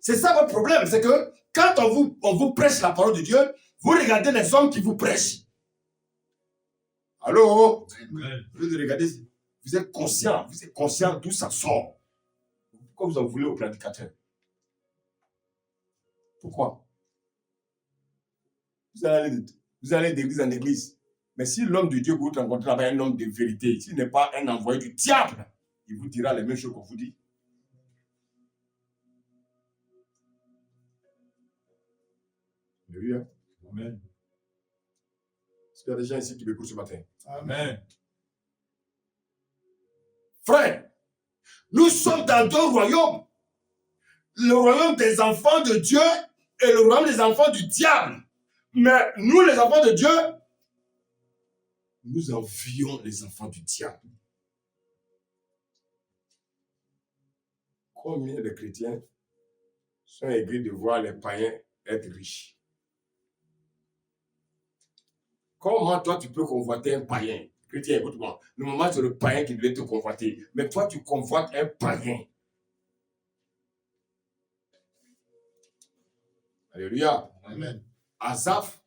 C'est ça votre problème, c'est que quand on vous prêche la parole de Dieu, vous regardez les hommes qui vous prêchent. Allô? Vous regardez, vous êtes conscient d'où ça sort. Pourquoi vous en voulez au prédicateur? Pourquoi? Vous allez d'église en église. Mais si l'homme de Dieu que vous rencontrez là-bas est un homme de vérité, s'il n'est pas un envoyé du diable, il vous dira les mêmes choses qu'on vous dit. Alléluia. Amen. Est-ce qu'il y a des gens ici qui m'écoutent ce matin? Amen. Frère, nous sommes dans 2 royaumes. Le royaume des enfants de Dieu et le royaume des enfants du diable. Mais nous, les enfants de Dieu, nous envions les enfants du diable. Combien de chrétiens sont aigris de voir les païens être riches? Comment toi tu peux convoiter un païen? Chrétien, écoute-moi. Normalement, c'est le païen qui devait te convoiter. Mais toi, tu convoites un païen. Alléluia. Amen. Asaph,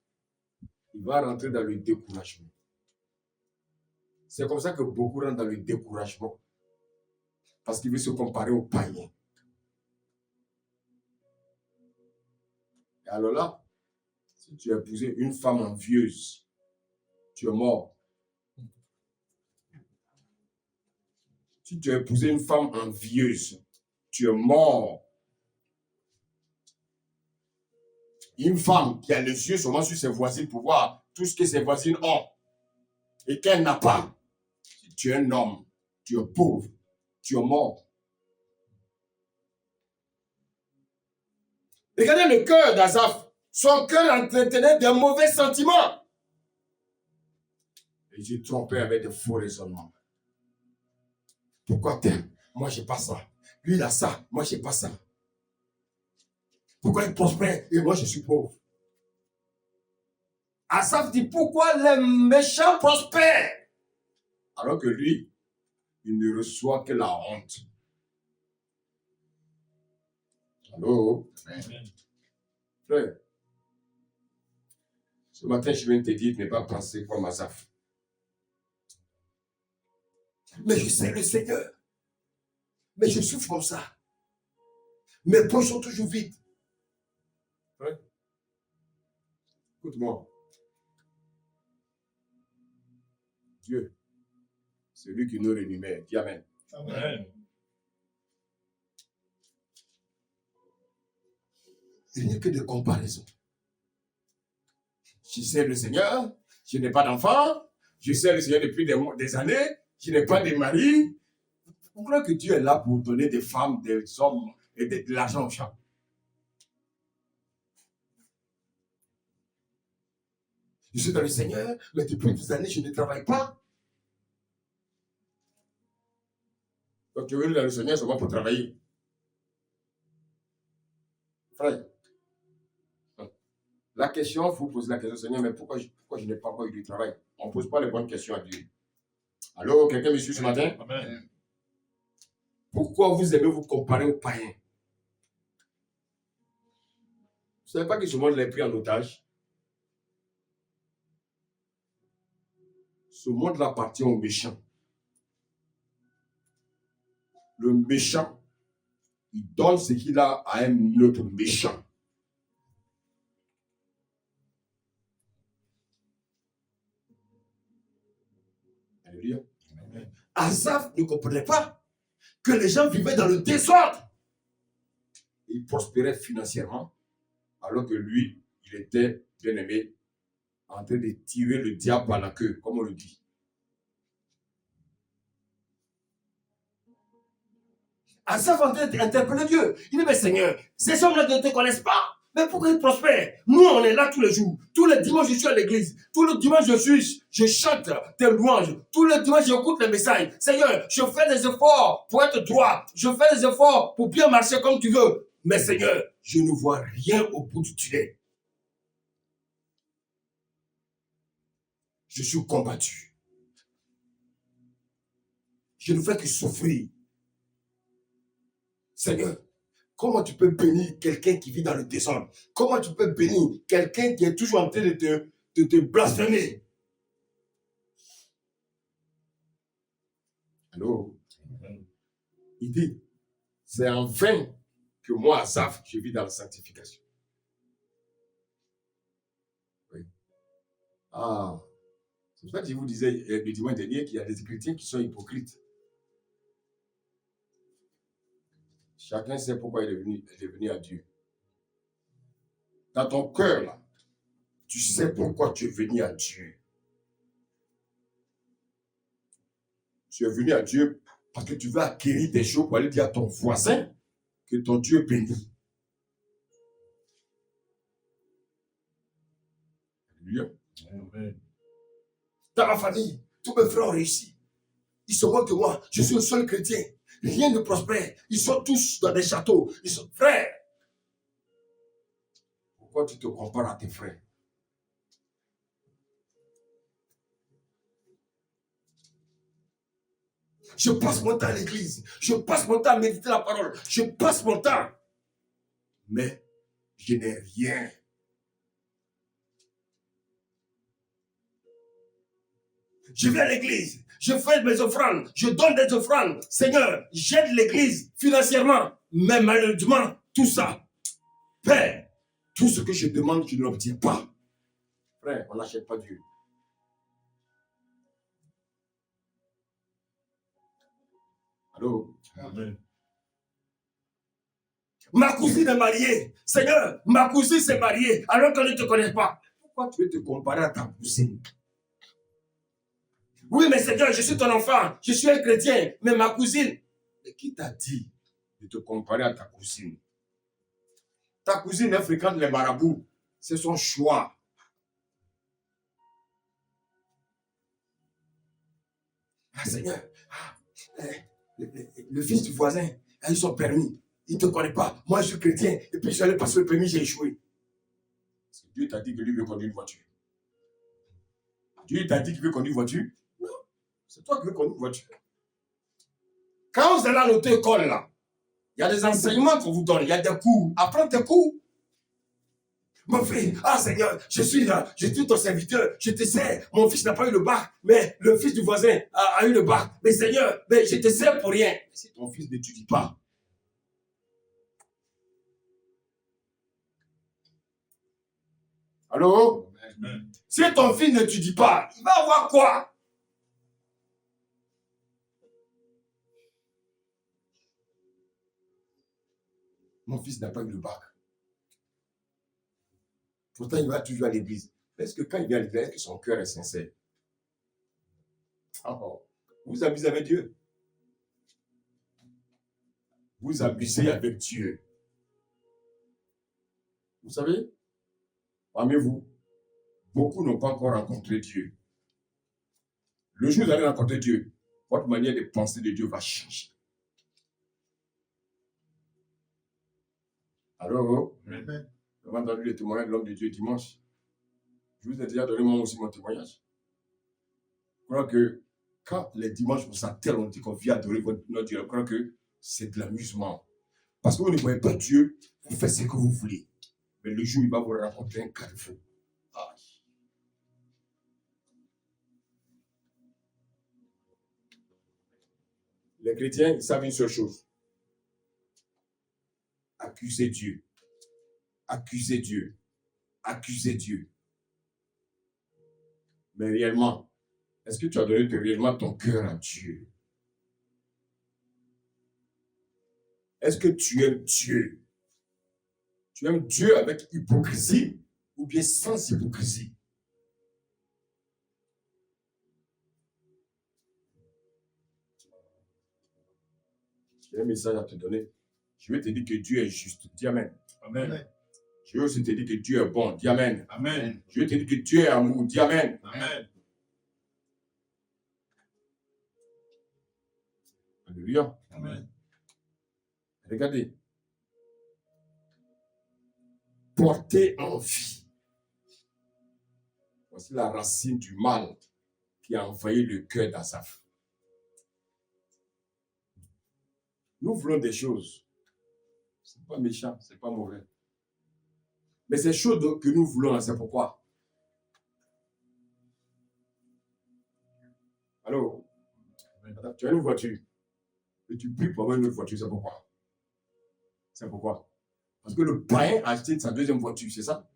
il va rentrer dans le découragement. C'est comme ça que beaucoup rentrent dans le découragement. Parce qu'il veut se comparer aux païens. Et alors là, si tu as épousé une femme envieuse, tu es mort. Si tu as épousé une femme envieuse, tu es mort. Une femme qui a les yeux seulement sur ses voisines pour voir tout ce que ses voisines ont et qu'elle n'a pas. Si tu es un homme, tu es pauvre, tu es mort. Regardez le cœur d'Asaph. Son cœur entretenait de mauvais sentiments. Et il trompait avec de faux raisonnements. Pourquoi t'aimes? Moi, j'ai pas ça. Lui, il a ça. Moi, j'ai pas ça. Pourquoi il prospère et moi, je suis pauvre? Asaph dit, pourquoi les méchants prospèrent alors que lui, il ne reçoit que la honte. Allô? Amen. Frère, ce matin, je viens te dire de ne pas penser comme Asaph. Mais je sais le Seigneur. Mais je souffre comme ça. Mes poches sont toujours vides. Ouais. Écoute-moi. Dieu, c'est lui qui nous rémunère. Dis Amen. Amen. Il n'y a que des comparaisons. Je sais le Seigneur, je n'ai pas d'enfant, je sais le Seigneur depuis des années, je n'ai pas de mari. Vous croyez que Dieu est là pour donner des femmes, des hommes et de l'argent aux gens? Je suis dans le Seigneur, mais depuis des années, je ne travaille pas. Donc tu es venu dans le Seigneur seulement pour travailler. Frère, la question, vous posez la question, Seigneur, mais pourquoi je n'ai pas encore eu du travail? On ne pose pas les bonnes questions à Dieu. Allô, quelqu'un me suit ce matin? Amen. Pourquoi vous aimez vous comparer aux païens? Vous ne savez pas que ce monde l'a pris en otage? Ce monde appartient aux méchants. Le méchant, il donne ce qu'il a à un autre méchant. Alléluia. Asaph ne comprenait pas que les gens vivaient dans le désordre. Il prospérait financièrement, alors que lui, il était bien aimé, en train de tirer le diable par la queue, comme on le dit. Asaph en train d'interpeller Dieu. Il dit, mais Seigneur, ces hommes-là ne te connaissent pas. Mais pourquoi ils prospèrent? Nous, on est là tous les jours. Tous les dimanches, je suis à l'église. Tous les dimanches, je chante tes louanges. Tous les dimanches, j'écoute les messages. Seigneur, je fais des efforts pour être droit. Je fais des efforts pour bien marcher comme tu veux. Mais Seigneur, je ne vois rien au bout du tunnel. Je suis combattu. Je ne fais que souffrir. Seigneur, comment tu peux bénir quelqu'un qui vit dans le désordre? Comment tu peux bénir quelqu'un qui est toujours en train de te blasphémer? Allô? Il dit, c'est en vain que moi, Asaph, je vis dans la sanctification. Oui. Ah, c'est pour ça que je vous disais le dimanche dernier qu'il y a des chrétiens qui sont hypocrites. Chacun sait pourquoi il est venu à Dieu. Dans ton cœur, là, tu sais pourquoi tu es venu à Dieu. Tu es venu à Dieu parce que tu veux acquérir des choses pour aller dire à ton voisin que ton Dieu est béni. Alléluia. Amen. Dans ma famille, tous mes frères ont réussi. Ils se moquent de moi. Je suis le seul chrétien. Rien ne prospère. Ils sont tous dans des châteaux. Ils sont frères. Pourquoi tu te compares à tes frères? Je passe mon temps à l'église. Je passe mon temps à méditer la parole. Je passe mon temps. Mais je n'ai rien. Je vais à l'église. Je fais mes offrandes. Je donne des offrandes. Seigneur, j'aide l'église financièrement. Mais malheureusement, tout ça, Père, tout ce que je demande, je ne l'obtiens pas. Frère, on n'achète pas Dieu. Allô? Amen. Ma cousine est mariée. Seigneur, ma cousine s'est mariée alors qu'elle ne te connaît pas. Pourquoi tu veux te comparer à ta cousine? Oui, mais Seigneur, je suis ton enfant. Je suis un chrétien. Mais ma cousine. Mais qui t'a dit de te comparer à ta cousine? Ta cousine, elle fréquente les marabouts. C'est son choix. Ah, Seigneur, le fils du voisin a eu son permis. Il ne te connaît pas. Moi, je suis chrétien. Et puis, je suis allé passer le permis, j'ai échoué. Parce que Dieu t'a dit que lui veut conduire une voiture. Dieu t'a dit qu'il veut conduire une voiture. Non, c'est toi qui veux conduire une voiture. Quand vous allez à l'auto-école, là, il y a des enseignements qu'on vous donne. Il y a des cours. Apprends tes cours. Mon frère, ah Seigneur, je suis ton serviteur, je te sers. Mon fils n'a pas eu le bac, mais le fils du voisin a eu le bac. Mais Seigneur, mais je te sers pour rien. Mais si ton fils n'étudie pas, allô? Amen. Si ton fils n'étudie pas, il va avoir quoi? Mon fils n'a pas eu le bac. Pourtant, il va toujours à l'église. Est-ce que quand il vient à l'église, est-ce que son cœur est sincère? Oh, vous abusez avec Dieu. Vous abusez avec Dieu. Vous savez, parmi vous, beaucoup n'ont pas encore rencontré Dieu. Le jour où vous allez rencontrer Dieu, votre manière de penser de Dieu va changer. Alors, Amen. vous avez entendu le témoignage de l'homme de Dieu dimanche. Je vous ai déjà donné moi aussi mon témoignage. Je crois que quand les dimanches pour sa terre, on dit qu'on vient adorer notre Dieu, je crois que c'est de l'amusement. Parce que vous ne voyez pas Dieu, vous faites ce que vous voulez. Mais le jour où il va vous rencontrer un carrefour. Ah. Les chrétiens, ils savent une seule chose. Accuser Dieu. Accuser Dieu. Accuser Dieu. Mais réellement, est-ce que tu as donné réellement ton cœur à Dieu? Est-ce que tu aimes Dieu? Tu aimes Dieu avec hypocrisie ou bien sans hypocrisie? J'ai un message à te donner. Je vais te dire que Dieu est juste. Dis Amen. Amen. Je vais aussi te dire que Dieu est bon. Dis Amen. Amen. Je vais te dire que Dieu est amour. Dis Amen. Amen. Alléluia. Amen. Regardez. Porter en vie. Voici la racine du mal qui a envahi le cœur d'Asaph. Nous voulons des choses. Ce n'est pas méchant, ce n'est pas mauvais. Mais ces choses que nous voulons, c'est pourquoi. Alors, tu as une voiture. Et tu pries pour avoir une autre voiture, c'est pourquoi? C'est pourquoi? Parce que le païen a acheté sa deuxième voiture, c'est ça?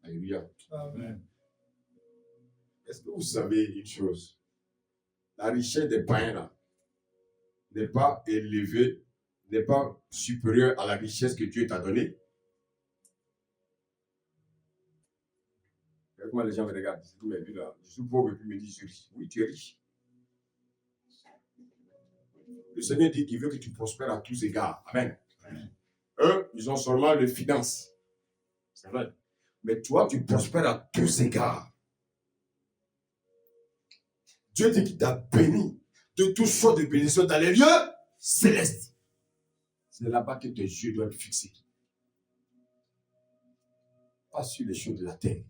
Alléluia. Amen. Est-ce que vous savez une chose? La richesse des païens là n'est pas élevée, n'est pas supérieure à la richesse que Dieu t'a donnée. Comment les gens me regardent? Je suis pauvre et puis me disent, je suis riche. Oui, tu es riche. Le Seigneur dit qu'il veut que tu prospères à tous égards. Amen. Amen. Eux, ils ont seulement les finances. C'est vrai. Mais toi, tu prospères à tous égards. Dieu dit qu'il t'a béni de toutes sortes de bénédictions dans les lieux célestes. C'est là-bas que tes yeux doivent être fixés. Pas sur les choses de la terre.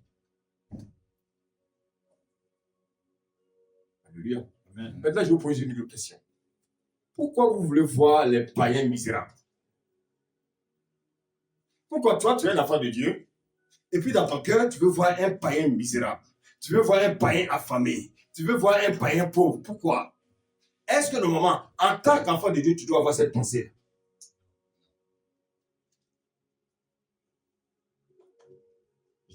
Alléluia. Amen. Maintenant, je vous pose une autre question. Pourquoi vous voulez voir les païens misérables? Pourquoi toi, tu es l'enfant de Dieu, et puis dans ton cœur, tu veux voir un païen misérable? Tu veux voir un païen affamé? Tu veux voir un païen pauvre? Pourquoi? Est-ce que normalement, en tant qu'enfant de Dieu, tu dois avoir cette pensée?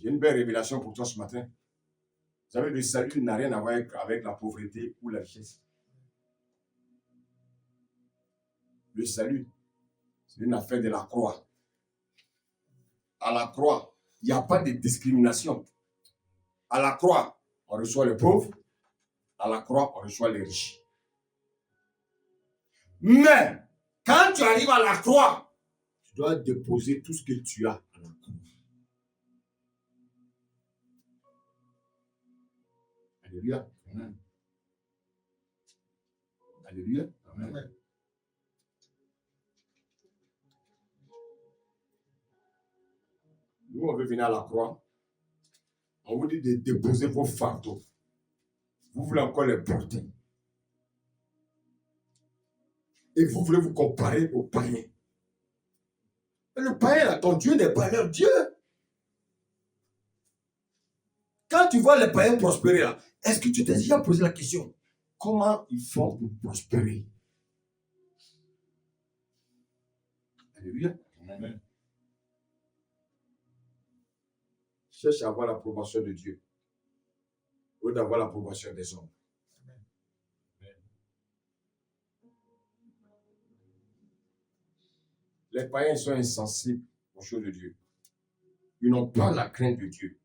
J'ai une belle révélation pour toi ce matin. Vous savez, le salut n'a rien à voir avec la pauvreté ou la richesse. Le salut, c'est une affaire de la croix. À la croix, il n'y a pas de discrimination. À la croix, on reçoit les pauvres. À la croix, on reçoit les riches. Mais, quand tu arrives à la croix, tu dois déposer tout ce que tu as à la croix. Alléluia. Amen. Alléluia. Amen. Nous, on veut venir à la croix. On vous dit de déposer vos fardeaux. Vous voulez encore les porter. Et vous voulez vous comparer aux païens. Mais le païen, là, ton Dieu n'est pas leur Dieu. Quand tu vois les païens prospérer, là, est-ce que tu t'es déjà posé la question? Comment ils font pour prospérer? Alléluia. Amen. Cherche à avoir l'approbation de Dieu ou d'avoir l'approbation des hommes. Amen. Les païens sont insensibles aux choses de Dieu. Ils n'ont pas la crainte de Dieu.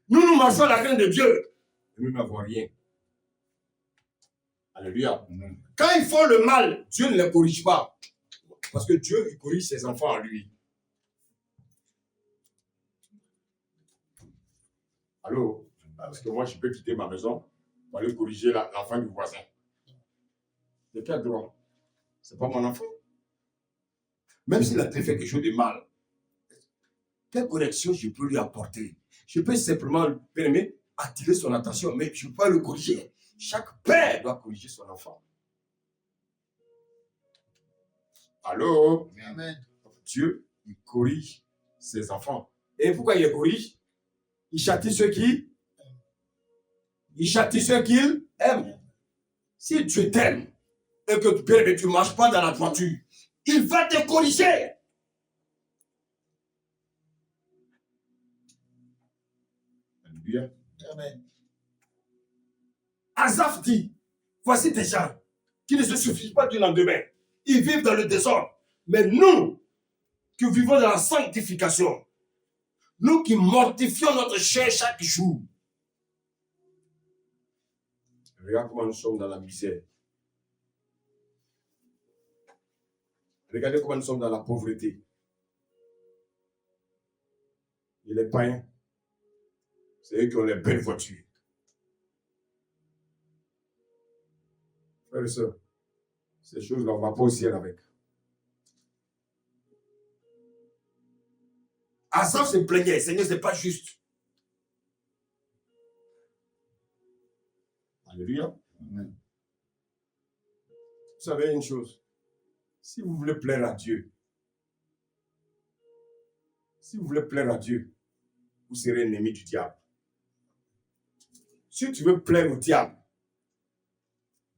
Nous marchons à la crainte de Dieu. Et nous n'avons rien. Alléluia. Amen. Quand ils font le mal, Dieu ne les corrige pas. Parce que Dieu, il corrige ses enfants à lui. Allô? Parce que moi, je peux quitter ma maison pour aller corriger l'enfant du voisin. De quel droit? C'est pas mon enfant. Même s'il a fait quelque chose de mal, quelle correction je peux lui apporter? Je peux simplement lui permettre d'attirer son attention, mais je ne peux pas le corriger. Chaque père doit corriger son enfant. Allô? Amen. Dieu, il corrige ses enfants. Et pourquoi il les corrige? Il châtie ceux qui qu'il aime. Si Dieu t'aime et que tu ne marches pas dans la droiture, il va te corriger. Alléluia. Amen. Asaph dit, voici des gens qui ne se suffisent pas du lendemain. Ils vivent dans le désordre. Mais nous, qui vivons dans la sanctification, nous qui mortifions notre chair chaque jour, regarde comment nous sommes dans la misère. Regardez comment nous sommes dans la pauvreté. Et les païens, c'est eux qui ont les belles voitures. Frères et sœurs, ces choses-là, on ne va pas au ciel avec. Asaph se plaignait, Seigneur, ce n'est pas juste. Alléluia. Amen. Vous savez une chose, si vous voulez plaire à Dieu, vous serez ennemi du diable. Si tu veux plaire au diable,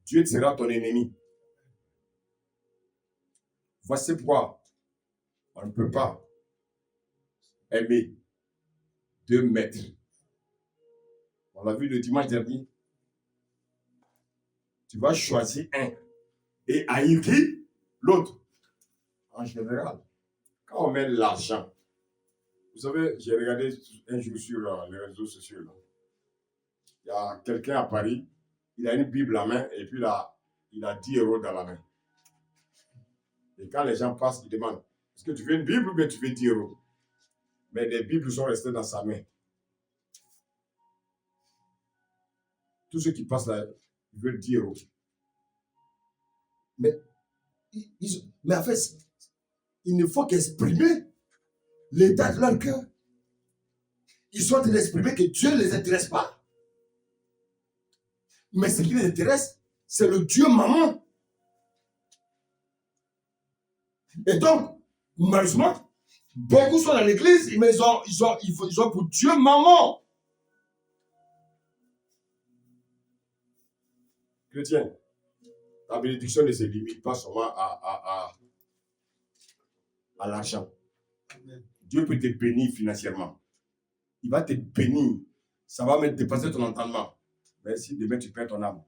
Dieu sera ton ennemi. Voici pourquoi on ne peut pas aimer deux maîtres. On l'a vu le dimanche dernier. Tu vas choisir un et haïr qui? L'autre. En général, quand on met l'argent, vous savez, j'ai regardé un jour sur les réseaux sociaux. Là. Il y a quelqu'un à Paris, il a une Bible à la main et puis il a 10 euros dans la main. Et quand les gens passent, ils demandent, est-ce que tu veux une Bible ou bien tu veux 10 euros? Mais les Bibles sont restées dans sa main. Tous ceux qui passent là, ils veulent 10 euros. Mais en fait, il ne faut qu'exprimer l'état de leur cœur. Ils sont en train d'exprimer que Dieu ne les intéresse pas. Mais ce qui les intéresse, c'est le Dieu maman. Et donc, malheureusement, beaucoup sont dans l'église, mais ils ont pour Dieu maman. Chrétien, la bénédiction ne se limite pas seulement à l'argent. Dieu peut te bénir financièrement. il va te bénir. Ça va même dépasser ton entendement. Mais si demain tu perds ton âme,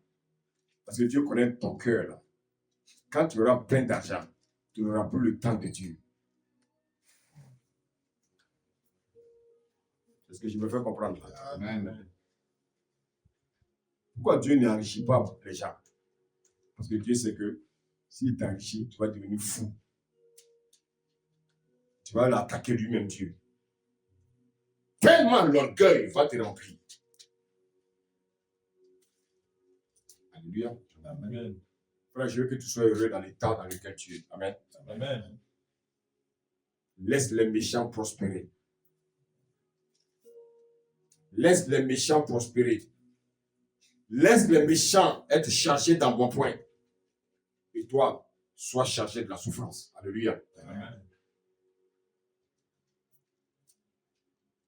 parce que Dieu connaît ton cœur, là. Quand tu auras plein d'argent, tu n'auras plus le temps de Dieu. C'est ce que je me fais comprendre. Amen. Pourquoi Dieu n'enrichit pas les gens? Parce que Dieu sait que s'il t'enrichit, tu vas devenir fou. Tu vas l'attaquer lui-même, Dieu. Tellement l'orgueil va te remplir. Alléluia. Amen. Frère, je veux que tu sois heureux dans l'état dans lequel tu es. Amen. Amen. Laisse les méchants prospérer. Laisse les méchants prospérer. Laisse les méchants être chargés dans bon point. Et toi, sois chargé de la souffrance. Alléluia. Amen.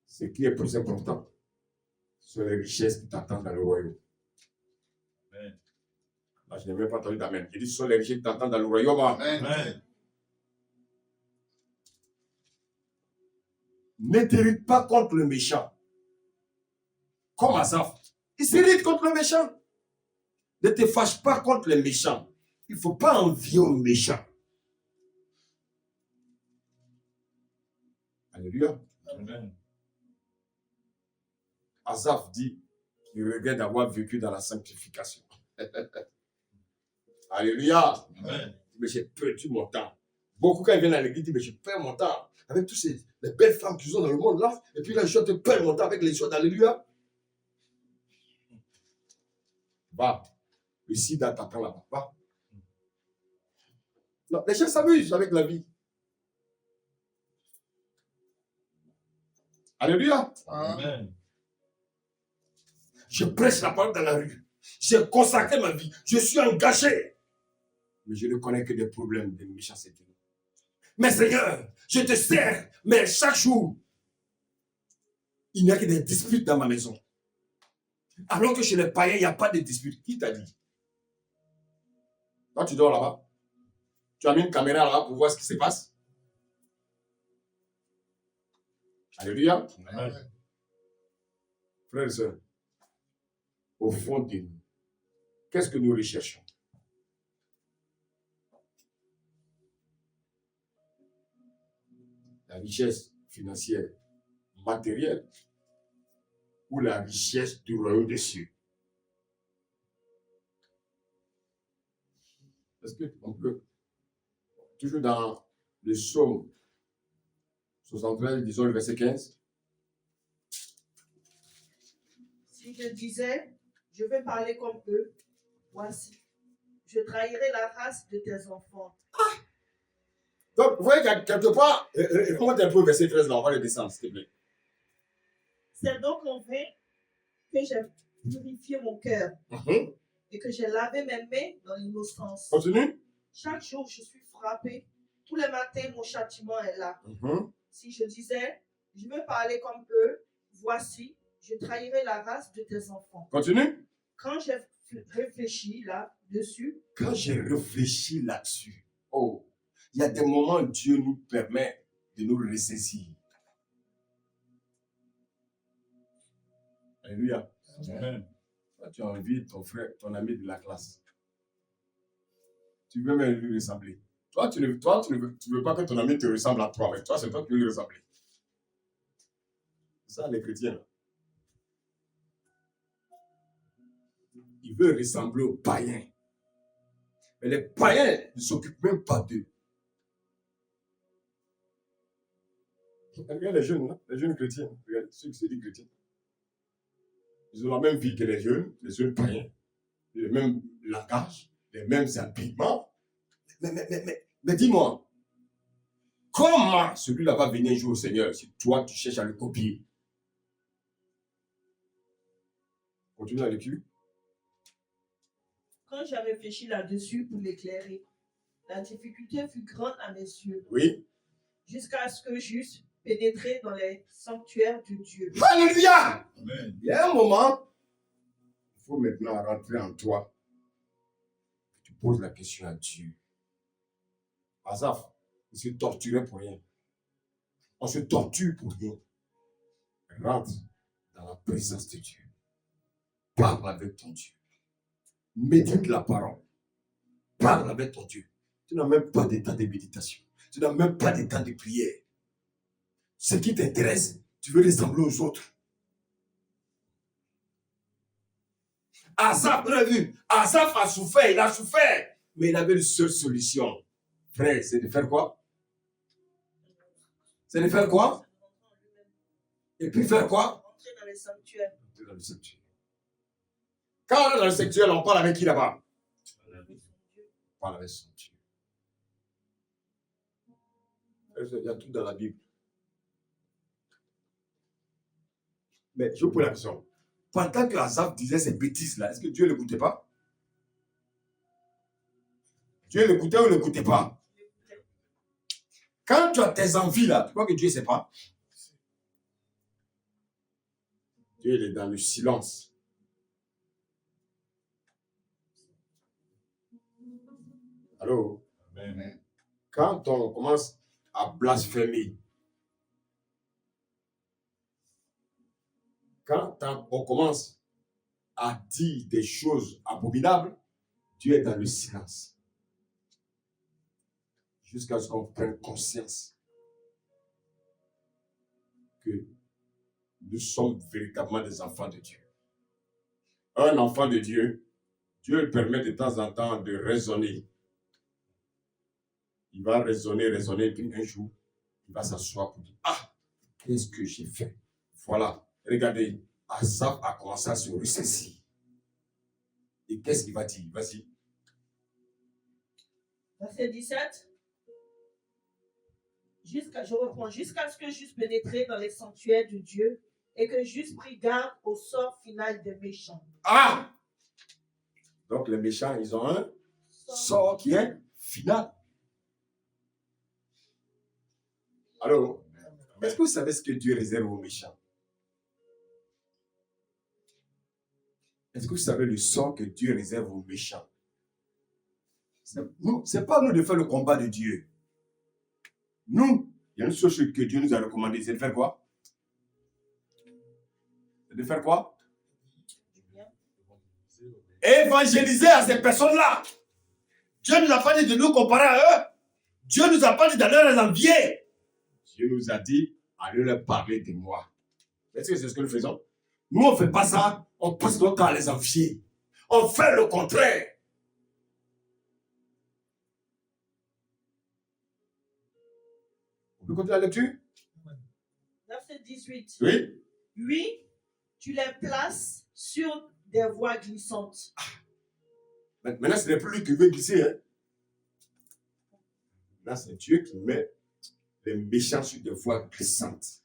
Ce qui est plus important, ce sont les richesses qui t'attendent dans le royaume. Amen. Là, je n'ai même pas entendu d'amen. Je dis, ce sont les richesses qui t'attendent dans le royaume. Amen. Ne t'irrite pas contre le méchant. Comme Asaph. Il s'irrite contre le méchant. Ne te fâche pas contre les méchants. Il ne faut pas envier aux méchants. Alléluia. Amen. Asaph dit qu'il regrette d'avoir vécu dans la sanctification. Alléluia. Amen. Mais j'ai perdu mon temps. Beaucoup, quand ils viennent à l'église, disent, mais je perds mon temps avec toutes les belles femmes qui sont dans le monde là. Et puis là, je te perds mon temps avec les choses d'Alléluia. Va. Le sida t'attend là-bas. Va. Non, les gens s'amusent avec la vie. Alléluia. Amen. Je prêche la parole dans la rue. J'ai consacré ma vie. Je suis engagé. Mais je ne connais que des problèmes de méchanceté. Mais Seigneur, je te sers. Mais chaque jour, il n'y a que des disputes dans ma maison. Alors que chez les païens, il n'y a pas de disputes. Qui t'a dit? Toi, tu dors là-bas. Tu as mis une caméra là-bas pour voir ce qui se passe. Alléluia. Amen. Frères et sœurs, au fond de nous, qu'est-ce que nous recherchons? La richesse financière, matérielle, ou la richesse du royaume des cieux? Est-ce qu'on peut, toujours dans le psaume 73, disons le verset 15, Si je disais, je vais parler comme eux, voici, je trahirai la race de tes enfants. donc, vous voyez quelque part, remonte un peu le verset 13 là, on va le descendre, s'il te plaît. C'est donc en vain que j'ai purifié mon cœur et que j'ai lavé mes mains dans l'innocence. Continue. Chaque jour, je suis frappé. Tous les matins, mon châtiment est là. Si je disais, je veux parler comme eux, voici, je trahirai la race de tes enfants. Continue. Quand j'ai réfléchi là-dessus, Quand j'ai réfléchi là-dessus, oh, il y a des moments où Dieu nous permet de nous ressaisir. Alléluia. Amen. Toi, tu as envie de ton frère, ton ami de la classe. Tu veux même lui ressembler. Toi, tu veux pas que ton ami te ressemble à toi, mais toi, c'est toi qui veux lui ressembler. C'est ça, les chrétiens. Ils veulent ressembler aux païens. Mais les païens ne s'occupent même pas d'eux. Regarde les jeunes, là, les jeunes chrétiens. Regarde ceux qui se disent chrétiens. Ils ont la même vie que les jeunes païens, le même langage, les mêmes habillements. Mais dis-moi, comment celui-là va venir un jour au Seigneur si toi tu cherches à le copier? Continue la lecture. quand j'ai réfléchi là-dessus pour l'éclairer, la difficulté fut grande à mes yeux, Oui. jusqu'à ce que j'eusse pénétré dans les sanctuaires de Dieu. Alléluia! Amen. Il y a un moment, il faut maintenant rentrer en toi. Tu poses la question à Dieu. Asaph, il se torturait pour rien. On se torture pour rien. Rentre dans la présence de Dieu. Parle avec ton Dieu. Médite la parole. Parle avec ton Dieu. Tu n'as même pas de temps de méditation. Tu n'as même pas de temps de prière. Ce qui t'intéresse, tu veux ressembler aux autres. Asaph, vous avez vu, Asaph a souffert, il a souffert. Mais il avait une seule solution. Frère, c'est de faire quoi? C'est de faire quoi? Et puis faire quoi? Entrer dans le sanctuaire. Entrer dans le sanctuaire. Quand on est dans le sanctuaire, on parle avec qui là-bas? On parle avec son Dieu. Il y a tout dans la Bible. Mais je vous pose la question. Pendant que Asaph disait ces bêtises-là, est-ce que Dieu ne l'écoutait pas? Dieu l'écoutait ou ne l'écoutait pas? Quand tu as tes envies là, tu crois que Dieu ne sait pas? Dieu il est dans le silence. Allô? Amen. Quand on commence à blasphémer, quand on commence à dire des choses abominables, Dieu est dans le silence. Jusqu'à ce qu'on prenne conscience que nous sommes véritablement des enfants de Dieu. Un enfant de Dieu, Dieu permet de temps en temps de raisonner. Il va raisonner, puis un jour, il va s'asseoir pour dire, ah, qu'est-ce que j'ai fait? Voilà, regardez, Asaph a commencé à se ressaisir. Et qu'est-ce qu'il va dire? Vas-y. Verset 17. Je reprends. Jusqu'à ce que j'eusse pénétré dans les sanctuaires de Dieu et que j'eusse pris garde au sort final des méchants. Ah! Donc les méchants, ils ont un sort qui est final. Alors, est-ce que vous savez ce que Dieu réserve aux méchants? Est-ce que vous savez le sort que Dieu réserve aux méchants? Ce n'est pas nous de faire le combat de Dieu. Nous, il y a une chose que Dieu nous a recommandé, c'est de faire quoi? C'est de faire quoi? Évangéliser à ces personnes-là. Dieu ne nous a pas dit de nous comparer à eux. Dieu ne nous a pas dit d'aller les envier. Dieu nous a dit, allez leur parler de moi. Est-ce que c'est ce que nous faisons? Nous, on ne fait pas ça, on passe notre temps à les envier. On fait le contraire. On peut continuer la lecture? Verset 18. Oui. Oui, tu les places sur des voies glissantes. Maintenant, ce n'est plus lui qui veut glisser. Hein? Là, c'est Dieu qui met les méchants sur des voies glissantes.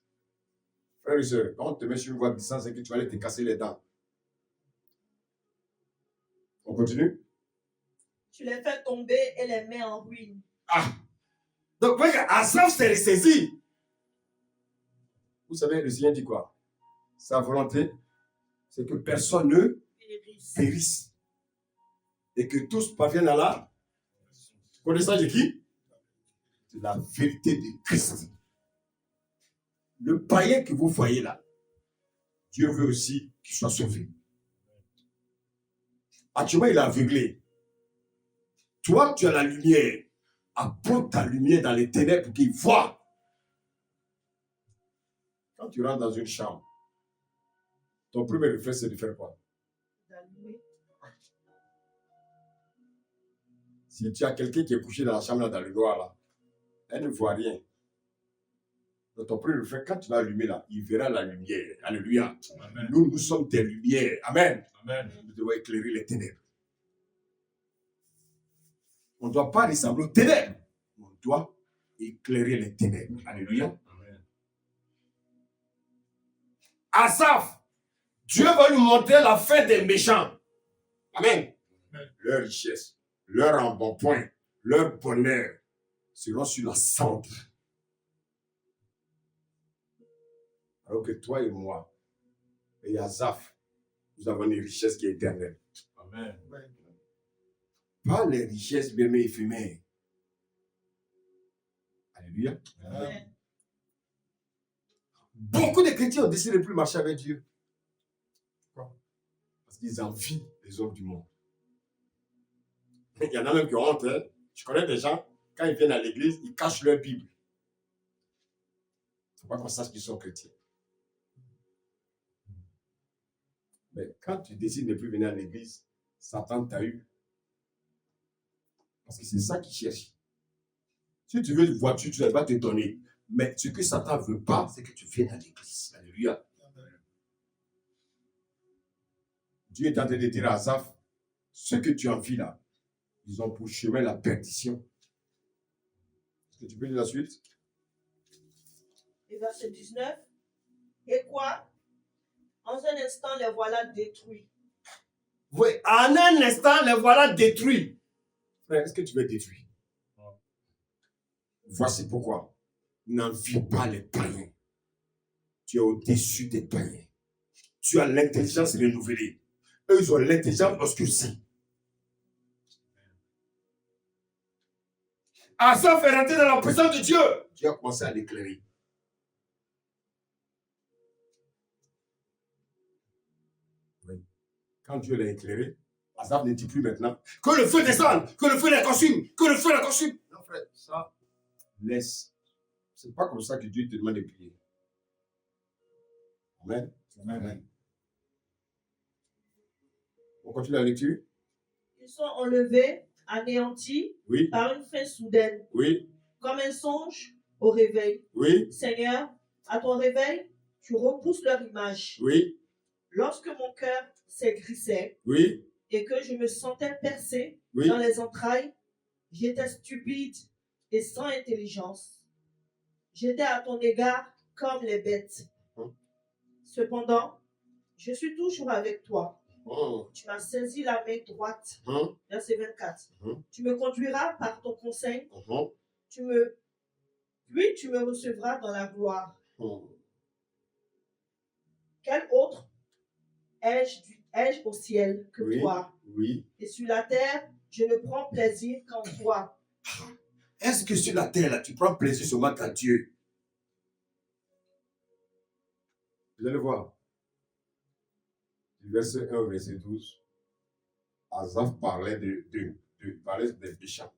Frère et soeur, quand on te met sur une voie glissante, c'est que tu vas aller te casser les dents. On continue? Tu les fais tomber et les mets en ruine. Ah! Donc, voyez, Asaph s'est ressaisi. Vous savez, le Seigneur dit quoi? Sa volonté, c'est que personne ne périsse. Et que tous parviennent à la connaissance de qui? De la vérité de Christ. Le païen que vous voyez là, Dieu veut aussi qu'il soit sauvé. Actuellement, il est aveuglé. Toi, tu as la lumière. Apporte ta lumière dans les ténèbres pour qu'il voit. Quand tu rentres dans une chambre, ton premier réflexe, c'est de faire quoi? D'allumer. Si tu as quelqu'un qui est couché dans la chambre, là, dans le noir, là, elle ne voit rien. Donc ton premier réflexe, quand tu vas allumer là, il verra la lumière. Alléluia. Amen. Nous sommes des lumières. Amen. Amen. Nous devons éclairer les ténèbres. On ne doit pas ressembler aux ténèbres. On doit éclairer les ténèbres. Alléluia. Amen. Asaph, Dieu va nous montrer la fin des méchants. Amen. Amen. Leur richesse, leur embonpoint, leur bonheur seront sur la cendre. Alors que toi et moi, et Asaph, nous avons une richesse qui est éternelle. Amen. Pas les richesses bien éphémères. Alléluia. Amen. Beaucoup de chrétiens ont décidé de ne plus marcher avec Dieu. Pourquoi? Parce qu'ils envient les hommes du monde. Il y en a même qui ont honte. Hein. Je connais des gens, quand ils viennent à l'église, ils cachent leur Bible. Il ne faut pas qu'on sache qu'ils sont chrétiens. Mais quand tu décides de ne plus venir à l'église, Satan t'a eu. Parce que c'est ça qu'il cherche. Si tu veux une voiture, tu ne vas pas te donner. Mais ce que Satan ne veut pas, c'est que tu viennes à l'église. Alléluia. Dieu est en train de dire à Asaph, ce que tu envies là, ils ont pour chemin la perdition. Est-ce que tu peux lire la suite? Et verset 19. Et quoi? En un instant, les voilà détruits. Oui, en un instant, les voilà détruits. Frère, est-ce que tu veux être détruit? Voici pourquoi. N'envie pas les païens. Tu es au-dessus des païens. Tu as l'intelligence renouvelée. Eux, ils ont l'intelligence obscurcie. Asaph est rentré dans la présence de Dieu. Dieu a commencé à l'éclairer. Oui. Quand Dieu l'a éclairé, Asaph ne dit plus maintenant que le feu descende, que le feu les consume, que le feu les consume. Non, frère, ça, laisse. C'est pas comme ça que Dieu te demande de prier. Amen. Amen. On continue la lecture. Ils sont enlevés, anéantis, Oui. par une fin soudaine. Oui. Comme un songe au réveil. Oui. Seigneur, à ton réveil, tu repousses leur image. Oui. Lorsque mon cœur s'aigrissait, Oui. et que je me sentais percé Oui. dans les entrailles, j'étais stupide et sans intelligence. J'étais à ton égard comme les bêtes. Cependant, je suis toujours avec toi. Tu m'as saisi la main droite. Verset 24. Tu me conduiras par ton conseil. Puis tu me recevras dans la gloire. Quel autre ai-je au ciel que toi? Oui. Et sur la terre, je ne prends plaisir qu'en toi. Est-ce que sur la terre, là, tu prends plaisir seulement qu'à Dieu? Vous allez voir. Du verset 1 au verset 12, Asaph parlait parlait des méchants.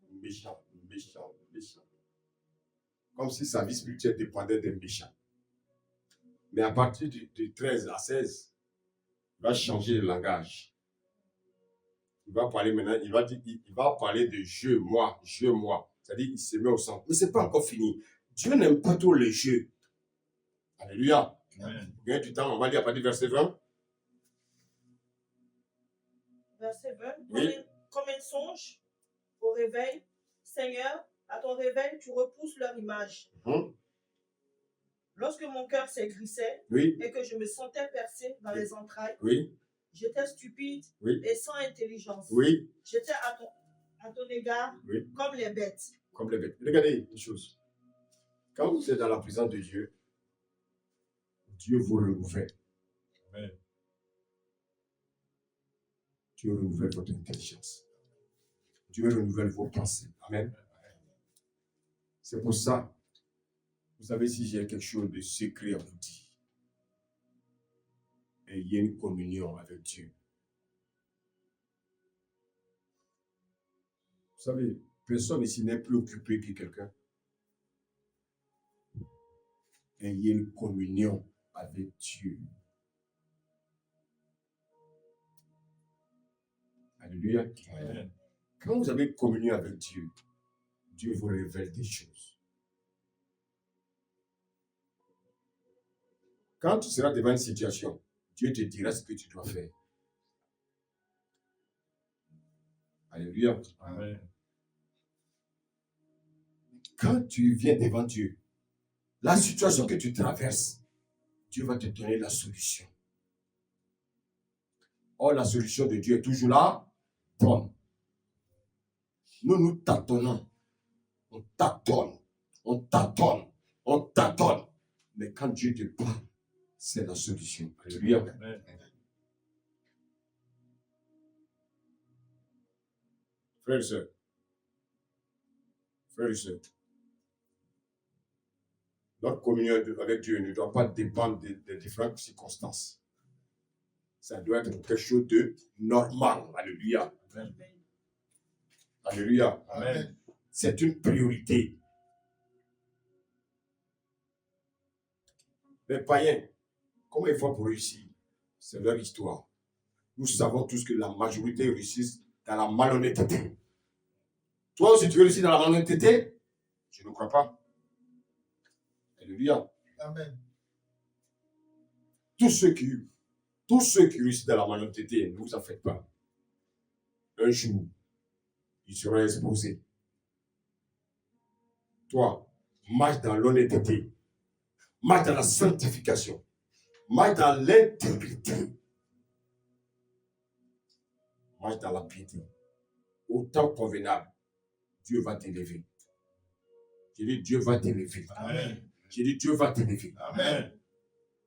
Comme si sa vie spirituelle dépendait des méchants. Mais à partir du 13 à 16, il va changer le langage. Il va parler maintenant, il va parler de je, moi. C'est-à-dire, il se met au centre. Mais ce n'est pas encore fini. Dieu n'aime pas trop les jeux. Alléluia. Pour gagner du temps, on va lire à partir du verset 20. Verset 20. Oui. Comme un songe au réveil, Seigneur, à ton réveil, tu repousses leur image. Lorsque mon cœur s'aigrissait et que je me sentais percé dans les entrailles, j'étais stupide et sans intelligence. J'étais à ton égard comme les bêtes. Comme les bêtes. Regardez une chose. Quand vous êtes dans la présence de Dieu, Dieu vous renouvelle. Amen. Dieu renouvelle votre intelligence. Dieu renouvelle vos pensées. Amen. C'est pour ça, vous savez, si j'ai quelque chose de secret à vous dire, ayez une communion avec Dieu. Vous savez, personne ici n'est plus occupé que quelqu'un. Ayez une communion avec Dieu. Alléluia. Amen. Quand vous avez une communion avec Dieu, Dieu vous révèle des choses. Quand tu seras devant une situation, Dieu te dira ce que tu dois faire. Alléluia. Amen. Quand tu viens devant Dieu, la situation que tu traverses, Dieu va te donner la solution. Or, la solution de Dieu est toujours là. Bonne. Nous tâtonnons. On tâtonne. Mais quand Dieu te parle, c'est la solution. Alléluia. Amen. Frères et sœurs, Notre communion avec Dieu ne doit pas dépendre des différentes circonstances. Ça doit être quelque chose de normal. Alléluia. Amen. Alléluia. Amen. C'est une priorité. Les païens, comment ils font pour réussir? C'est leur histoire. Nous savons tous que la majorité réussissent dans la malhonnêteté. Toi aussi, tu réussis dans la malhonnêteté? Je ne crois pas. Alléluia. Amen. Tous ceux qui réussissent dans la malhonnêteté, ne vous en faites pas. Un jour, ils seront exposés. Toi, marche dans l'honnêteté, marche dans la sanctification, marche dans l'intégrité, marche dans la piété. Au temps convenable, Dieu va t'élever. J'ai dit, Dieu va t'élever. Amen. J'ai dit, Dieu va t'élever. Amen.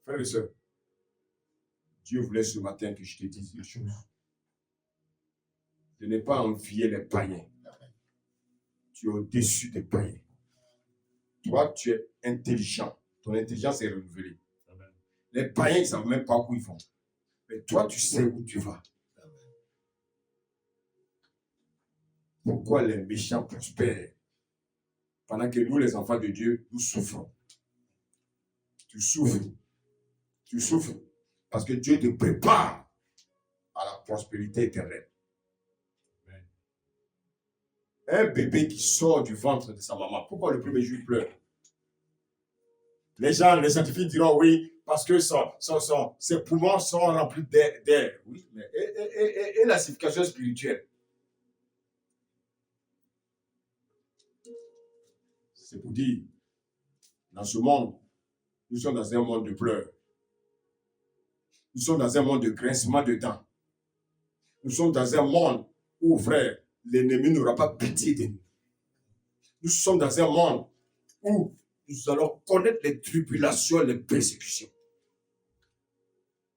Frères et sœurs, Dieu voulait ce matin que je te dise une chose. De ne pas envier les païens. Tu es au-dessus des païens. Toi, tu es intelligent. Ton intelligence est renouvelée. Amen. Les païens, ils ne savent même pas où ils vont. Mais toi, tu sais où tu vas. Pourquoi les méchants prospèrent pendant que nous, les enfants de Dieu, nous souffrons? Tu souffres. Tu souffres parce que Dieu te prépare à la prospérité éternelle. Amen. Un bébé qui sort du ventre de sa maman, pourquoi le premier jour il pleure? Les gens, les scientifiques diront oui, parce que ses poumons sont remplis d'air. Oui, mais et la signification spirituelle? C'est pour dire, dans ce monde, nous sommes dans un monde de pleurs. Nous sommes dans un monde de grincement de dents. Nous sommes dans un monde où, frère, l'ennemi n'aura pas pitié de nous. Nous sommes dans un monde où nous allons connaître les tribulations, les persécutions.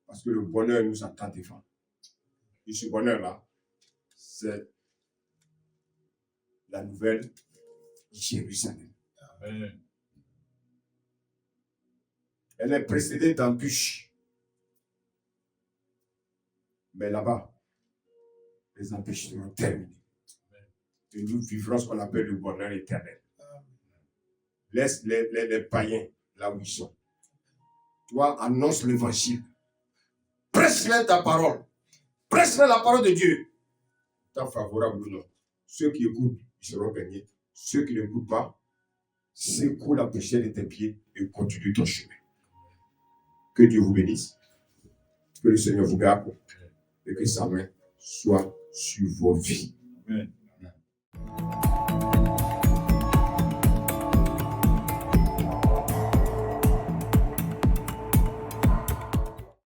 Parce que le bonheur nous attend devant. Et ce bonheur-là, c'est la nouvelle Jérusalem. Amen. Elle est précédée d'embûches. Mais là-bas, les embûches seront terminées. Et nous vivrons ce qu'on appelle le bonheur éternel. Laisse les païens là où ils sont. Toi, annonce l'évangile. Prêche-leur ta parole. Prêche-leur la parole de Dieu. Tant favorable ou non. Ceux qui écoutent, ils seront gagnés. Ceux qui n'écoutent pas, secoue la péché de tes pieds et continue ton chemin. Que Dieu vous bénisse. Que le Seigneur vous garde. Et que sa main soit sur vos vies. Amen.